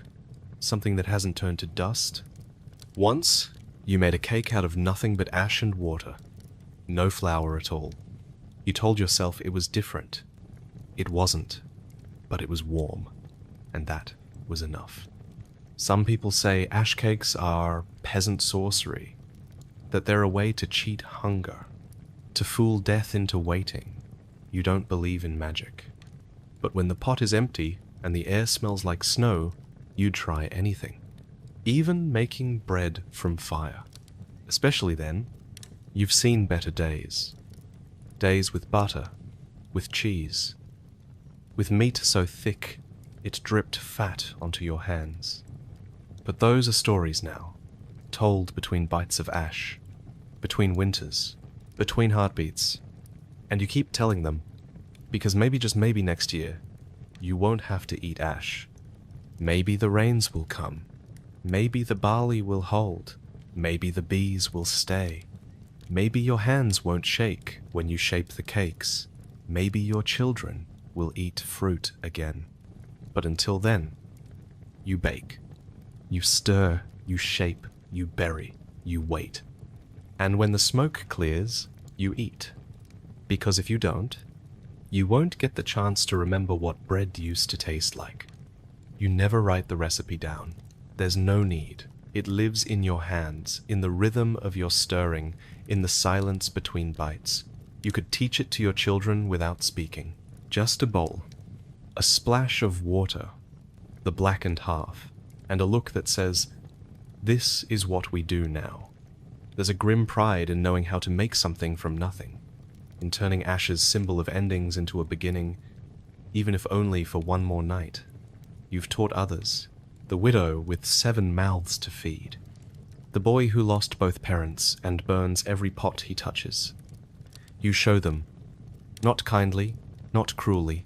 something that hasn't turned to dust. Once, you made a cake out of nothing but ash and water. No flour at all. You told yourself it was different. It wasn't, but it was warm, and that was enough. Some people say ash cakes are peasant sorcery, that they're a way to cheat hunger, to fool death into waiting. You don't believe in magic. But when the pot is empty and the air smells like snow, you'd try anything. Even making bread from fire. Especially then, you've seen better days. Days with butter, with cheese, with meat so thick it dripped fat onto your hands. But those are stories now, told between bites of ash, between winters, between heartbeats, and you keep telling them, because maybe, just maybe next year, you won't have to eat ash. Maybe the rains will come. Maybe the barley will hold. Maybe the bees will stay. Maybe your hands won't shake when you shape the cakes. Maybe your children will eat fruit again. But until then, you bake. You stir, you shape, you bury, you wait. And when the smoke clears, you eat. Because if you don't, you won't get the chance to remember what bread used to taste like. You never write the recipe down. There's no need. It lives in your hands, in the rhythm of your stirring, in the silence between bites. You could teach it to your children without speaking. Just a bowl, a splash of water, the blackened half, and a look that says, "This is what we do now." There's a grim pride in knowing how to make something from nothing, in turning ash's symbol of endings into a beginning, even if only for one more night. You've taught others, the widow with 7 mouths to feed, the boy who lost both parents and burns every pot he touches. You show them, not kindly, not cruelly,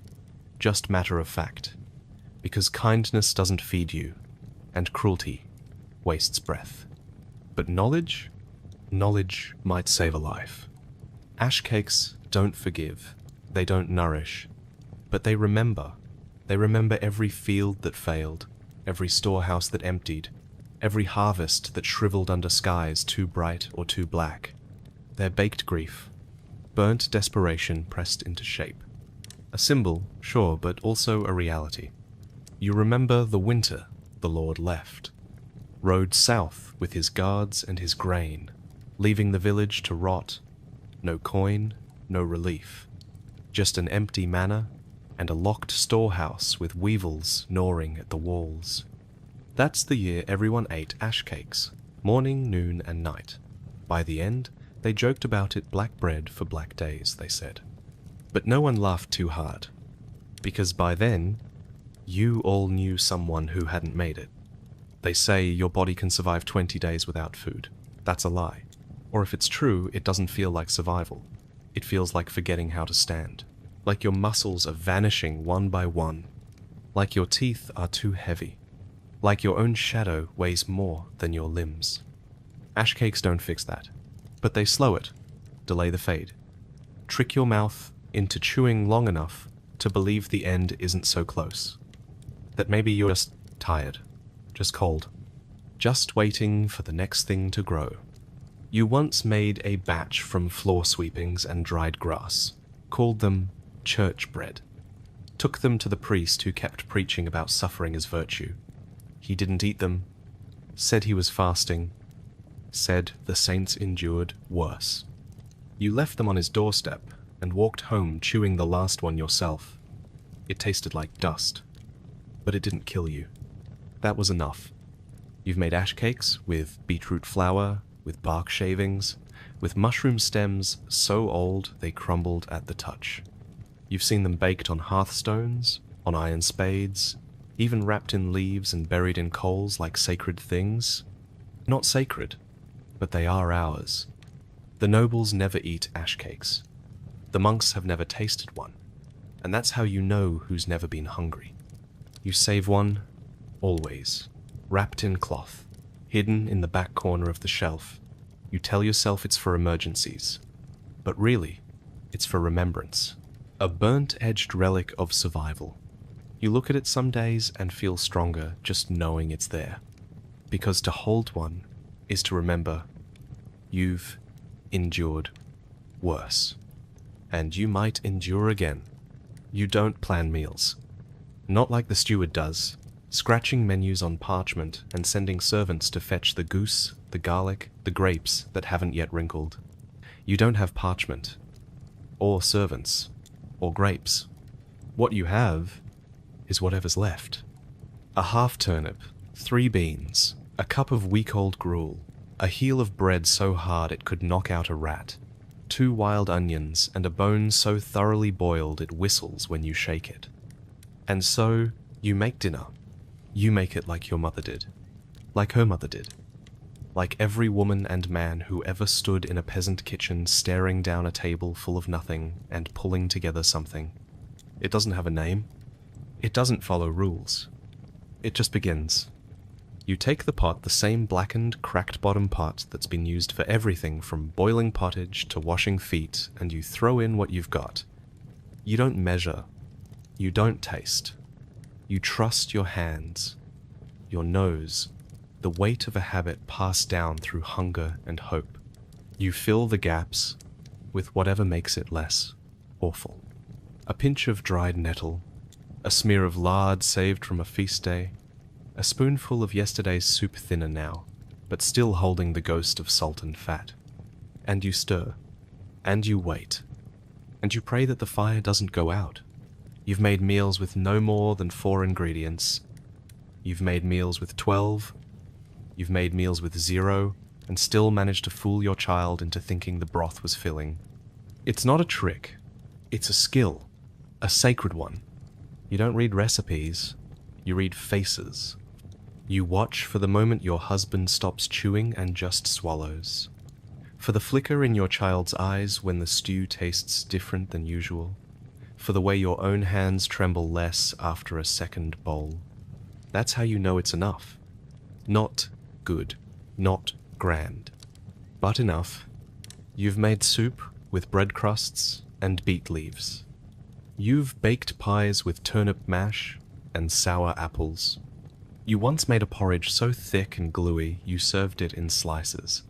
just matter of fact, because kindness doesn't feed you, and cruelty wastes breath. But knowledge? Knowledge might save a life. Ash cakes don't forgive, they don't nourish, but they remember. They remember every field that failed, every storehouse that emptied, every harvest that shriveled under skies too bright or too black. They're baked grief, burnt desperation pressed into shape. A symbol, sure, but also a reality. You remember the winter the Lord left, rode south with his guards and his grain, leaving the village to rot. No coin, no relief, just an empty manor and a locked storehouse with weevils gnawing at the walls. That's the year everyone ate ash cakes, morning, noon, and night. By the end, they joked about it black bread for black days, they said. But no one laughed too hard, because by then, you all knew someone who hadn't made it. They say your body can survive 20 days without food. That's a lie. Or if it's true, it doesn't feel like survival. It feels like forgetting how to stand. Like your muscles are vanishing one by one. Like your teeth are too heavy. Like your own shadow weighs more than your limbs. Ash cakes don't fix that, but they slow it, delay the fade. Trick your mouth into chewing long enough to believe the end isn't so close. That maybe you're just tired, just cold, just waiting for the next thing to grow. You once made a batch from floor sweepings and dried grass, called them church bread, took them to the priest who kept preaching about suffering as virtue. He didn't eat them, said he was fasting, said the saints endured worse. You left them on his doorstep and walked home chewing the last one yourself. It tasted like dust, but it didn't kill you. That was enough. You've made ash cakes with beetroot flour, with bark shavings, with mushroom stems so old they crumbled at the touch. You've seen them baked on hearthstones, on iron spades, even wrapped in leaves and buried in coals like sacred things. Not sacred, but they are ours. The nobles never eat ash cakes. The monks have never tasted one, and that's how you know who's never been hungry. You save one, always, wrapped in cloth, hidden in the back corner of the shelf. You tell yourself it's for emergencies, but really, it's for remembrance. A burnt-edged relic of survival. You look at it some days and feel stronger just knowing it's there. Because to hold one is to remember you've endured worse. And you might endure again. You don't plan meals. Not like the steward does, scratching menus on parchment and sending servants to fetch the goose, the garlic, the grapes that haven't yet wrinkled. You don't have parchment, or servants, or grapes. What you have is whatever's left. A half turnip, 3 beans, a cup of week-old gruel, a heel of bread so hard it could knock out a rat, 2 wild onions, and a bone so thoroughly boiled it whistles when you shake it. And so, you make dinner. You make it like your mother did. Like her mother did. Like every woman and man who ever stood in a peasant kitchen staring down a table full of nothing and pulling together something. It doesn't have a name. It doesn't follow rules. It just begins. You take the pot, the same blackened, cracked-bottom pot that's been used for everything from boiling pottage to washing feet, and you throw in what you've got. You don't measure. You don't taste. You trust your hands, your nose, the weight of a habit passed down through hunger and hope. You fill the gaps with whatever makes it less awful. A pinch of dried nettle, a smear of lard saved from a feast day, a spoonful of yesterday's soup thinner now, but still holding the ghost of salt and fat. And you stir, and you wait, and you pray that the fire doesn't go out. You've made meals with no more than 4 ingredients. You've made meals with 12. You've made meals with 0, and still managed to fool your child into thinking the broth was filling. It's not a trick. It's a skill. A sacred one. You don't read recipes. You read faces. You watch for the moment your husband stops chewing and just swallows. For the flicker in your child's eyes when the stew tastes different than usual. For the way your own hands tremble less after a second bowl. That's how you know it's enough. Not good, not grand, but enough. You've made soup with bread crusts and beet leaves. You've baked pies with turnip mash and sour apples. You once made a porridge so thick and gluey you served it in slices.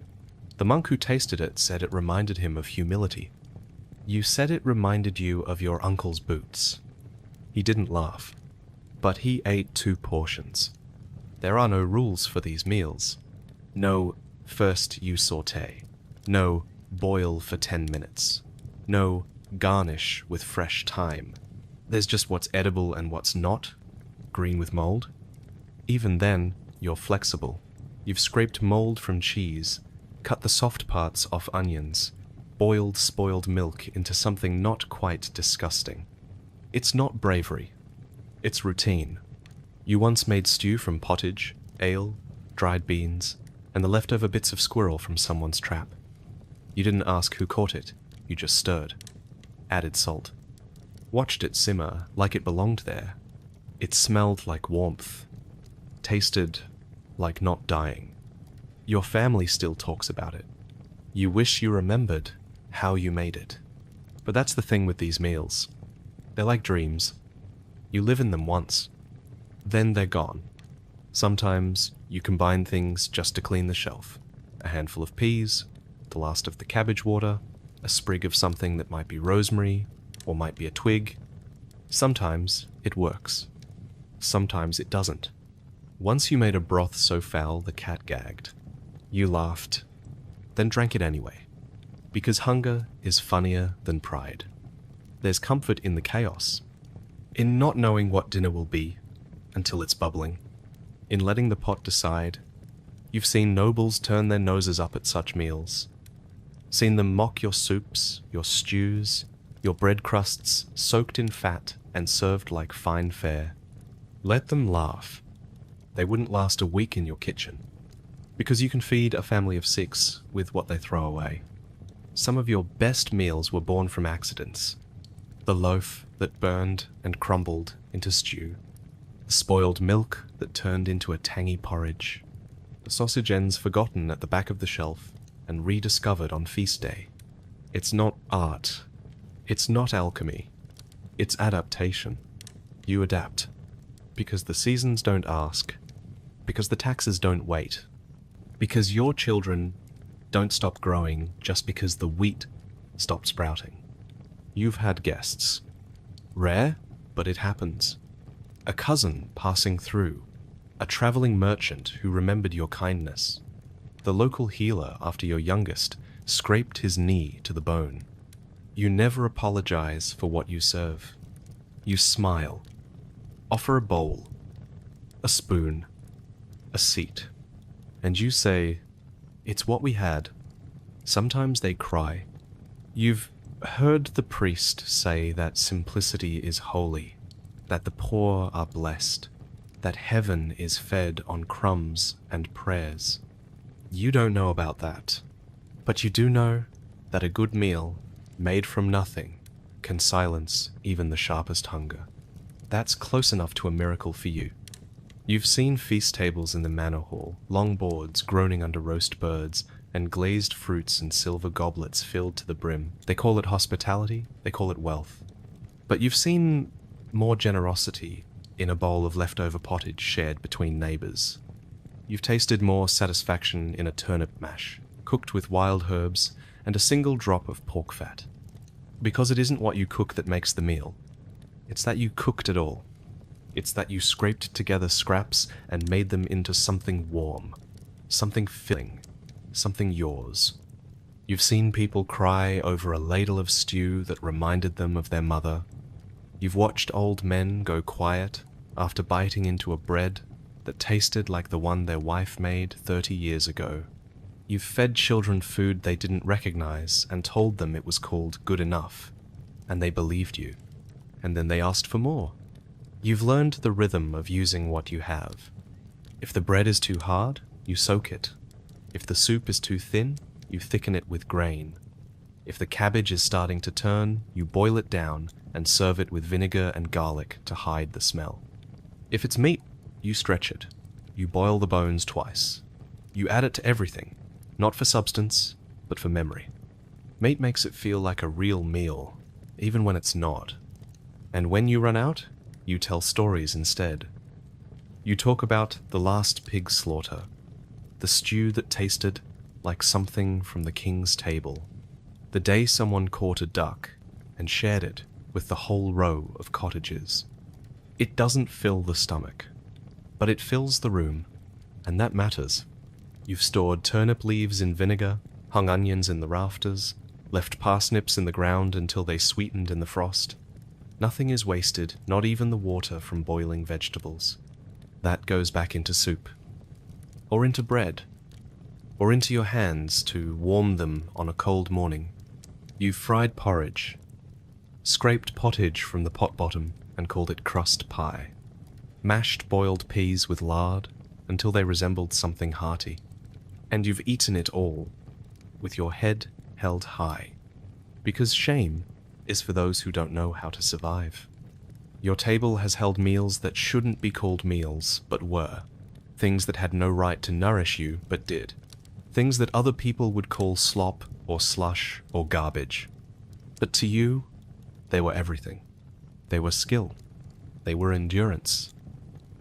The monk who tasted it said it reminded him of humility. You said it reminded you of your uncle's boots. He didn't laugh, but he ate 2 portions. There are no rules for these meals. No, first you saute. No, boil for 10 minutes. No, garnish with fresh thyme. There's just what's edible and what's not, green with mold. Even then, you're flexible. You've scraped mold from cheese, cut the soft parts off onions, boiled spoiled milk into something not quite disgusting. It's not bravery. It's routine. You once made stew from pottage, ale, dried beans, and the leftover bits of squirrel from someone's trap. You didn't ask who caught it, you just stirred. Added salt. Watched it simmer like it belonged there. It smelled like warmth. Tasted like not dying. Your family still talks about it. You wish you remembered how you made it. But that's the thing with these meals. They're like dreams. You live in them once. Then they're gone. Sometimes you combine things just to clean the shelf. A handful of peas, the last of the cabbage water, a sprig of something that might be rosemary, or might be a twig. Sometimes it works. Sometimes it doesn't. Once you made a broth so foul the cat gagged. You laughed, then drank it anyway. Because hunger is funnier than pride. There's comfort in the chaos. In not knowing what dinner will be until it's bubbling. In letting the pot decide. You've seen nobles turn their noses up at such meals. Seen them mock your soups, your stews, your bread crusts soaked in fat and served like fine fare. Let them laugh. They wouldn't last a week in your kitchen. Because you can feed a family of 6 with what they throw away. Some of your best meals were born from accidents. The loaf that burned and crumbled into stew. The spoiled milk that turned into a tangy porridge. The sausage ends forgotten at the back of the shelf and rediscovered on feast day. It's not art. It's not alchemy. It's adaptation. You adapt. Because the seasons don't ask. Because the taxes don't wait. Because your children don't stop growing just because the wheat stopped sprouting. You've had guests. Rare, but it happens. A cousin passing through. A traveling merchant who remembered your kindness. The local healer after your youngest scraped his knee to the bone. You never apologize for what you serve. You smile. Offer a bowl. A spoon. A seat. And you say, "It's what we had." Sometimes they cry. You've heard the priest say that simplicity is holy, that the poor are blessed, that heaven is fed on crumbs and prayers. You don't know about that, but you do know that a good meal, made from nothing, can silence even the sharpest hunger. That's close enough to a miracle for you. You've seen feast tables in the manor hall, long boards groaning under roast birds, and glazed fruits and silver goblets filled to the brim. They call it hospitality, they call it wealth. But you've seen more generosity in a bowl of leftover pottage shared between neighbors. You've tasted more satisfaction in a turnip mash, cooked with wild herbs and a single drop of pork fat. Because it isn't what you cook that makes the meal. It's that you cooked it all. It's that you scraped together scraps and made them into something warm, something filling, something yours. You've seen people cry over a ladle of stew that reminded them of their mother. You've watched old men go quiet after biting into a bread that tasted like the one their wife made 30 years ago. You've fed children food they didn't recognize and told them it was called good enough, and they believed you, and then they asked for more. You've learned the rhythm of using what you have. If the bread is too hard, you soak it. If the soup is too thin, you thicken it with grain. If the cabbage is starting to turn, you boil it down and serve it with vinegar and garlic to hide the smell. If it's meat, you stretch it. You boil the bones twice. You add it to everything, not for substance, but for memory. Meat makes it feel like a real meal, even when it's not. And when you run out, you tell stories instead. You talk about the last pig slaughter, the stew that tasted like something from the king's table, the day someone caught a duck and shared it with the whole row of cottages. It doesn't fill the stomach, but it fills the room, and that matters. You've stored turnip leaves in vinegar, hung onions in the rafters, left parsnips in the ground until they sweetened in the frost. Nothing is wasted, not even the water from boiling vegetables. That goes back into soup, or into bread, or into your hands to warm them on a cold morning. You've fried porridge, scraped pottage from the pot bottom and called it crust pie, mashed boiled peas with lard until they resembled something hearty, and you've eaten it all with your head held high, because shame is for those who don't know how to survive. Your table has held meals that shouldn't be called meals, but were. Things that had no right to nourish you, but did. Things that other people would call slop or slush or garbage. But to you, they were everything. They were skill. They were endurance.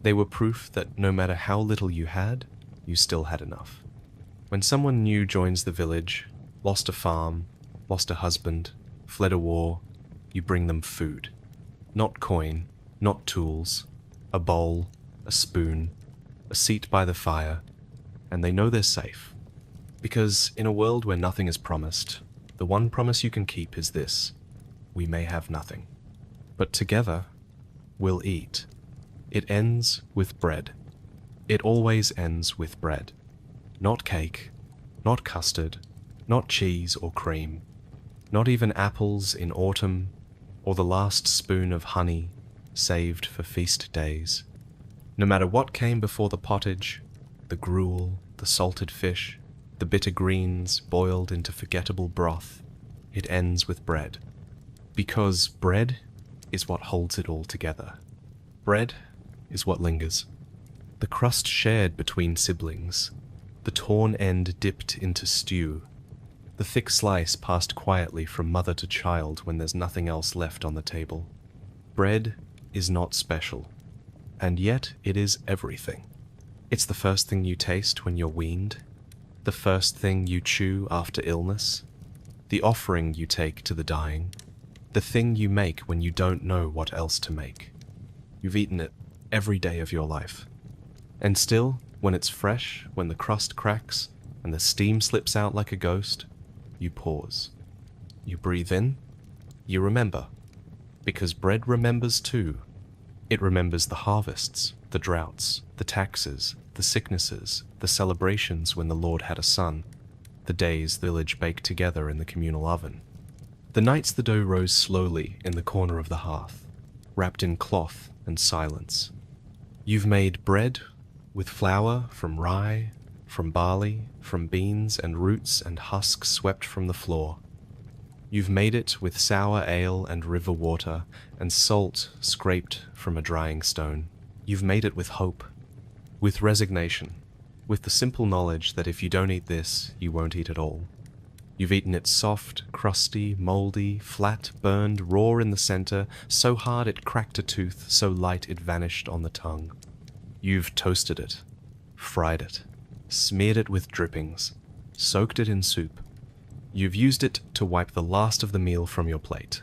They were proof that no matter how little you had, you still had enough. When someone new joins the village, lost a farm, lost a husband, fled a war, you bring them food. Not coin, not tools, a bowl, a spoon, a seat by the fire, and they know they're safe. Because in a world where nothing is promised, the one promise you can keep is this: we may have nothing, but together we'll eat. It ends with bread. It always ends with bread. Not cake, not custard, not cheese or cream, not even apples in autumn, or the last spoon of honey saved for feast days. No matter what came before the pottage, the gruel, the salted fish, the bitter greens boiled into forgettable broth, it ends with bread. Because bread is what holds it all together. Bread is what lingers. The crust shared between siblings, the torn end dipped into stew, the thick slice passed quietly from mother to child when there's nothing else left on the table. Bread is not special, and yet it is everything. It's the first thing you taste when you're weaned, the first thing you chew after illness, the offering you take to the dying, the thing you make when you don't know what else to make. You've eaten it every day of your life. And still, when it's fresh, when the crust cracks, and the steam slips out like a ghost, you pause. You breathe in, you remember. Because bread remembers too. It remembers the harvests, the droughts, the taxes, the sicknesses, the celebrations when the Lord had a son, the days the village baked together in the communal oven, the nights the dough rose slowly in the corner of the hearth, wrapped in cloth and silence. You've made bread with flour from rye, from barley, from beans and roots and husks swept from the floor. You've made it with sour ale and river water and salt scraped from a drying stone. You've made it with hope, with resignation, with the simple knowledge that if you don't eat this, you won't eat at all. You've eaten it soft, crusty, mouldy, flat, burned, raw in the center, so hard it cracked a tooth, so light it vanished on the tongue. You've toasted it, fried it, smeared it with drippings, soaked it in soup. You've used it to wipe the last of the meal from your plate.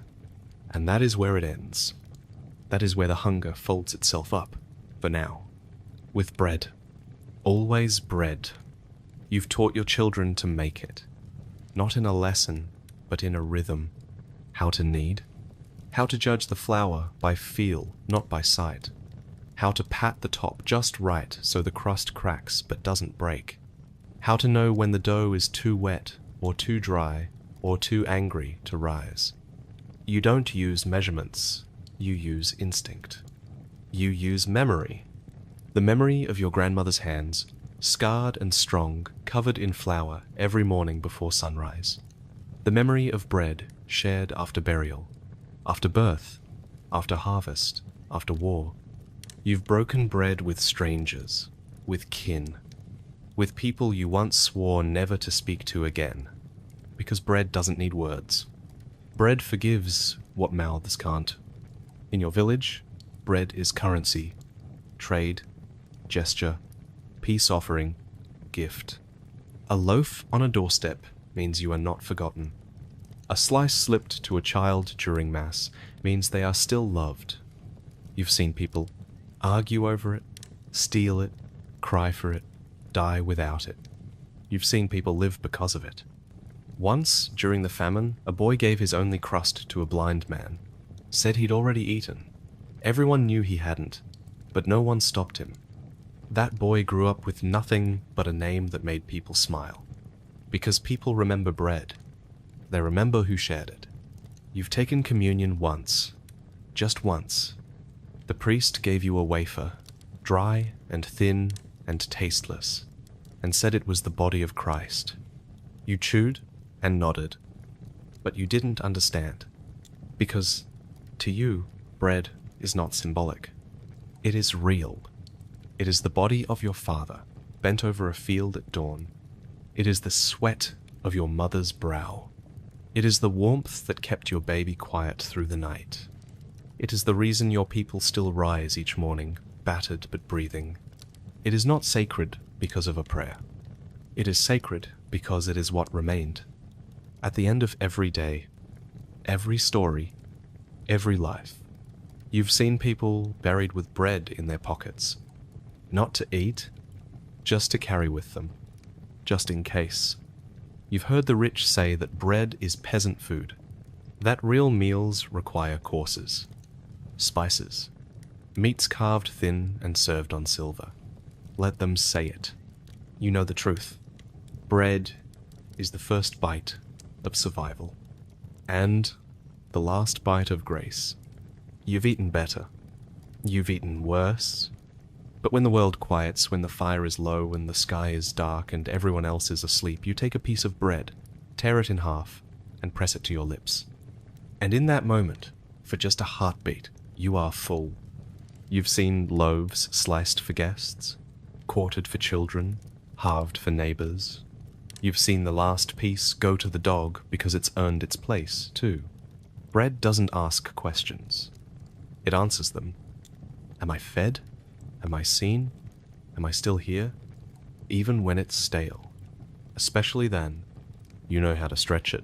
And that is where it ends. That is where the hunger folds itself up, for now. With bread. Always bread. You've taught your children to make it. Not in a lesson, but in a rhythm. How to knead. How to judge the flour by feel, not by sight. How to pat the top just right so the crust cracks but doesn't break. How to know when the dough is too wet, or too dry, or too angry to rise. You don't use measurements, you use instinct. You use memory. The memory of your grandmother's hands, scarred and strong, covered in flour every morning before sunrise. The memory of bread shared after burial, after birth, after harvest, after war. You've broken bread with strangers, with kin, with people you once swore never to speak to again, because bread doesn't need words. Bread forgives what mouths can't. In your village, bread is currency, trade, gesture, peace offering, gift. A loaf on a doorstep means you are not forgotten. A slice slipped to a child during Mass means they are still loved. You've seen people argue over it, steal it, cry for it, die without it. You've seen people live because of it. Once, during the famine, a boy gave his only crust to a blind man, said he'd already eaten. Everyone knew he hadn't, but no one stopped him. That boy grew up with nothing but a name that made people smile. Because people remember bread. They remember who shared it. You've taken communion once. Just once. The priest gave you a wafer, dry and thin and tasteless, and said it was the body of Christ. You chewed and nodded, but you didn't understand. Because, to you, bread is not symbolic. It is real. It is the body of your father, bent over a field at dawn. It is the sweat of your mother's brow. It is the warmth that kept your baby quiet through the night. It is the reason your people still rise each morning, battered but breathing. It is not sacred because of a prayer. It is sacred because it is what remained. At the end of every day, every story, every life, you've seen people buried with bread in their pockets. Not to eat, just to carry with them, just in case. You've heard the rich say that bread is peasant food, that real meals require courses, spices, meats carved thin and served on silver. Let them say it. You know the truth. Bread is the first bite of survival, and the last bite of grace. You've eaten better. You've eaten worse. But when the world quiets, when the fire is low and the sky is dark and everyone else is asleep, you take a piece of bread, tear it in half, and press it to your lips. And in that moment, for just a heartbeat, you are full. You've seen loaves sliced for guests, quartered for children, halved for neighbors. You've seen the last piece go to the dog because it's earned its place, too. Bread doesn't ask questions. It answers them. Am I fed? Am I seen? Am I still here? Even when it's stale. Especially then, you know how to stretch it.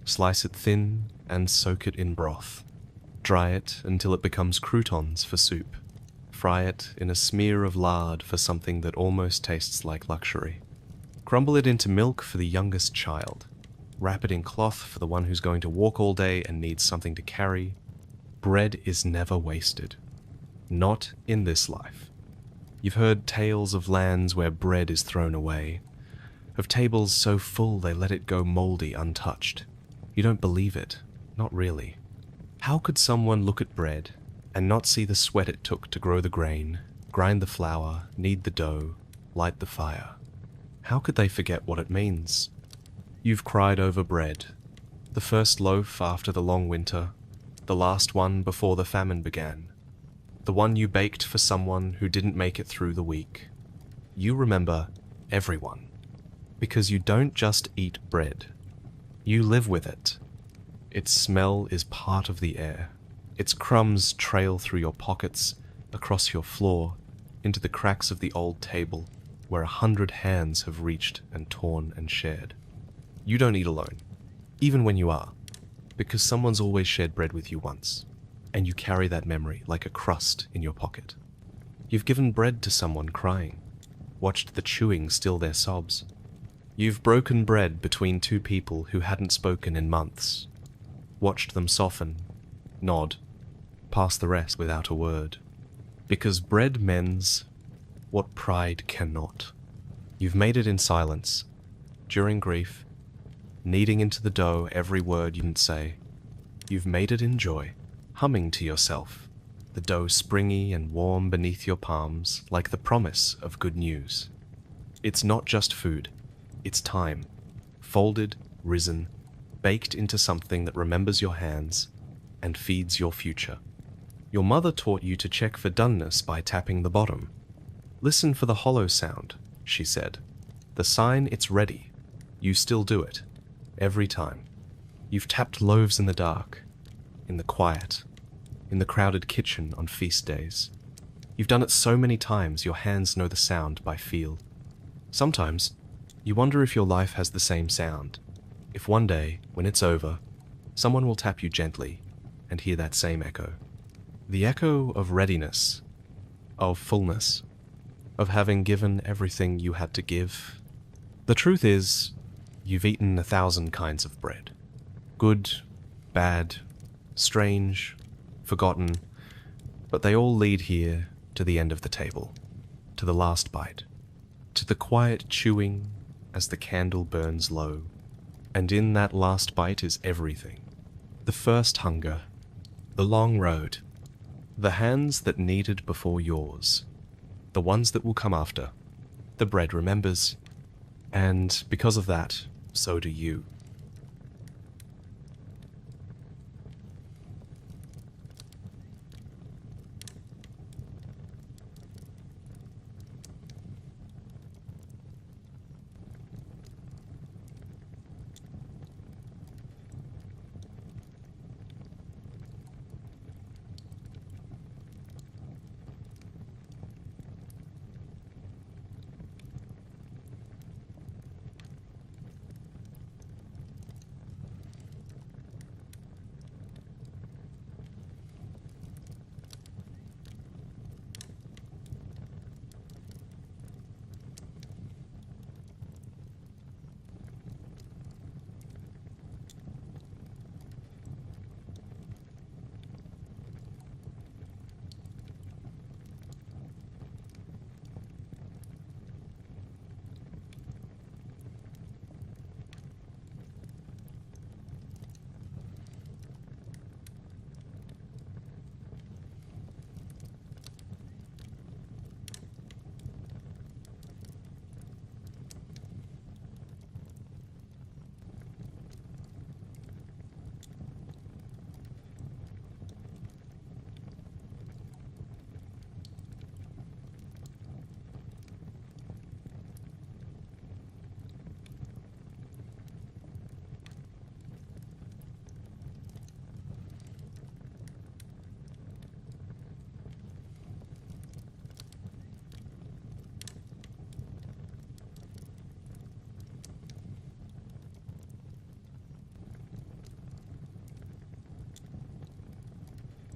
Slice it thin and soak it in broth. Dry it until it becomes croutons for soup. Fry it in a smear of lard for something that almost tastes like luxury. Crumble it into milk for the youngest child. Wrap it in cloth for the one who's going to walk all day and needs something to carry. Bread is never wasted. Not in this life. You've heard tales of lands where bread is thrown away, of tables so full they let it go moldy untouched. You don't believe it, not really. How could someone look at bread and not see the sweat it took to grow the grain, grind the flour, knead the dough, light the fire? How could they forget what it means? You've cried over bread, the first loaf after the long winter, the last one before the famine began. The one you baked for someone who didn't make it through the week. You remember everyone. Because you don't just eat bread. You live with it. Its smell is part of the air. Its crumbs trail through your pockets, across your floor, into the cracks of the old table, where 100 hands have reached and torn and shared. You don't eat alone, even when you are, because someone's always shared bread with you once. And you carry that memory like a crust in your pocket. You've given bread to someone crying, watched the chewing still their sobs. You've broken bread between two people who hadn't spoken in months, watched them soften, nod, pass the rest without a word. Because bread mends what pride cannot. You've made it in silence, during grief, kneading into the dough every word you didn't say. You've made it in joy, humming to yourself, the dough springy and warm beneath your palms like the promise of good news. It's not just food, it's time, folded, risen, baked into something that remembers your hands and feeds your future. Your mother taught you to check for doneness by tapping the bottom. Listen for the hollow sound, she said. The sign it's ready. You still do it, every time. You've tapped loaves in the dark, in the quiet, in the crowded kitchen on feast days. You've done it so many times your hands know the sound by feel. Sometimes, you wonder if your life has the same sound, if one day, when it's over, someone will tap you gently and hear that same echo. The echo of readiness, of fullness, of having given everything you had to give. The truth is, you've eaten 1,000 kinds of bread. Good, bad, strange, forgotten, but they all lead here to the end of the table, to the last bite, to the quiet chewing as the candle burns low. And in that last bite is everything. The first hunger, the long road, the hands that kneaded before yours, the ones that will come after. The bread remembers, and because of that, so do you.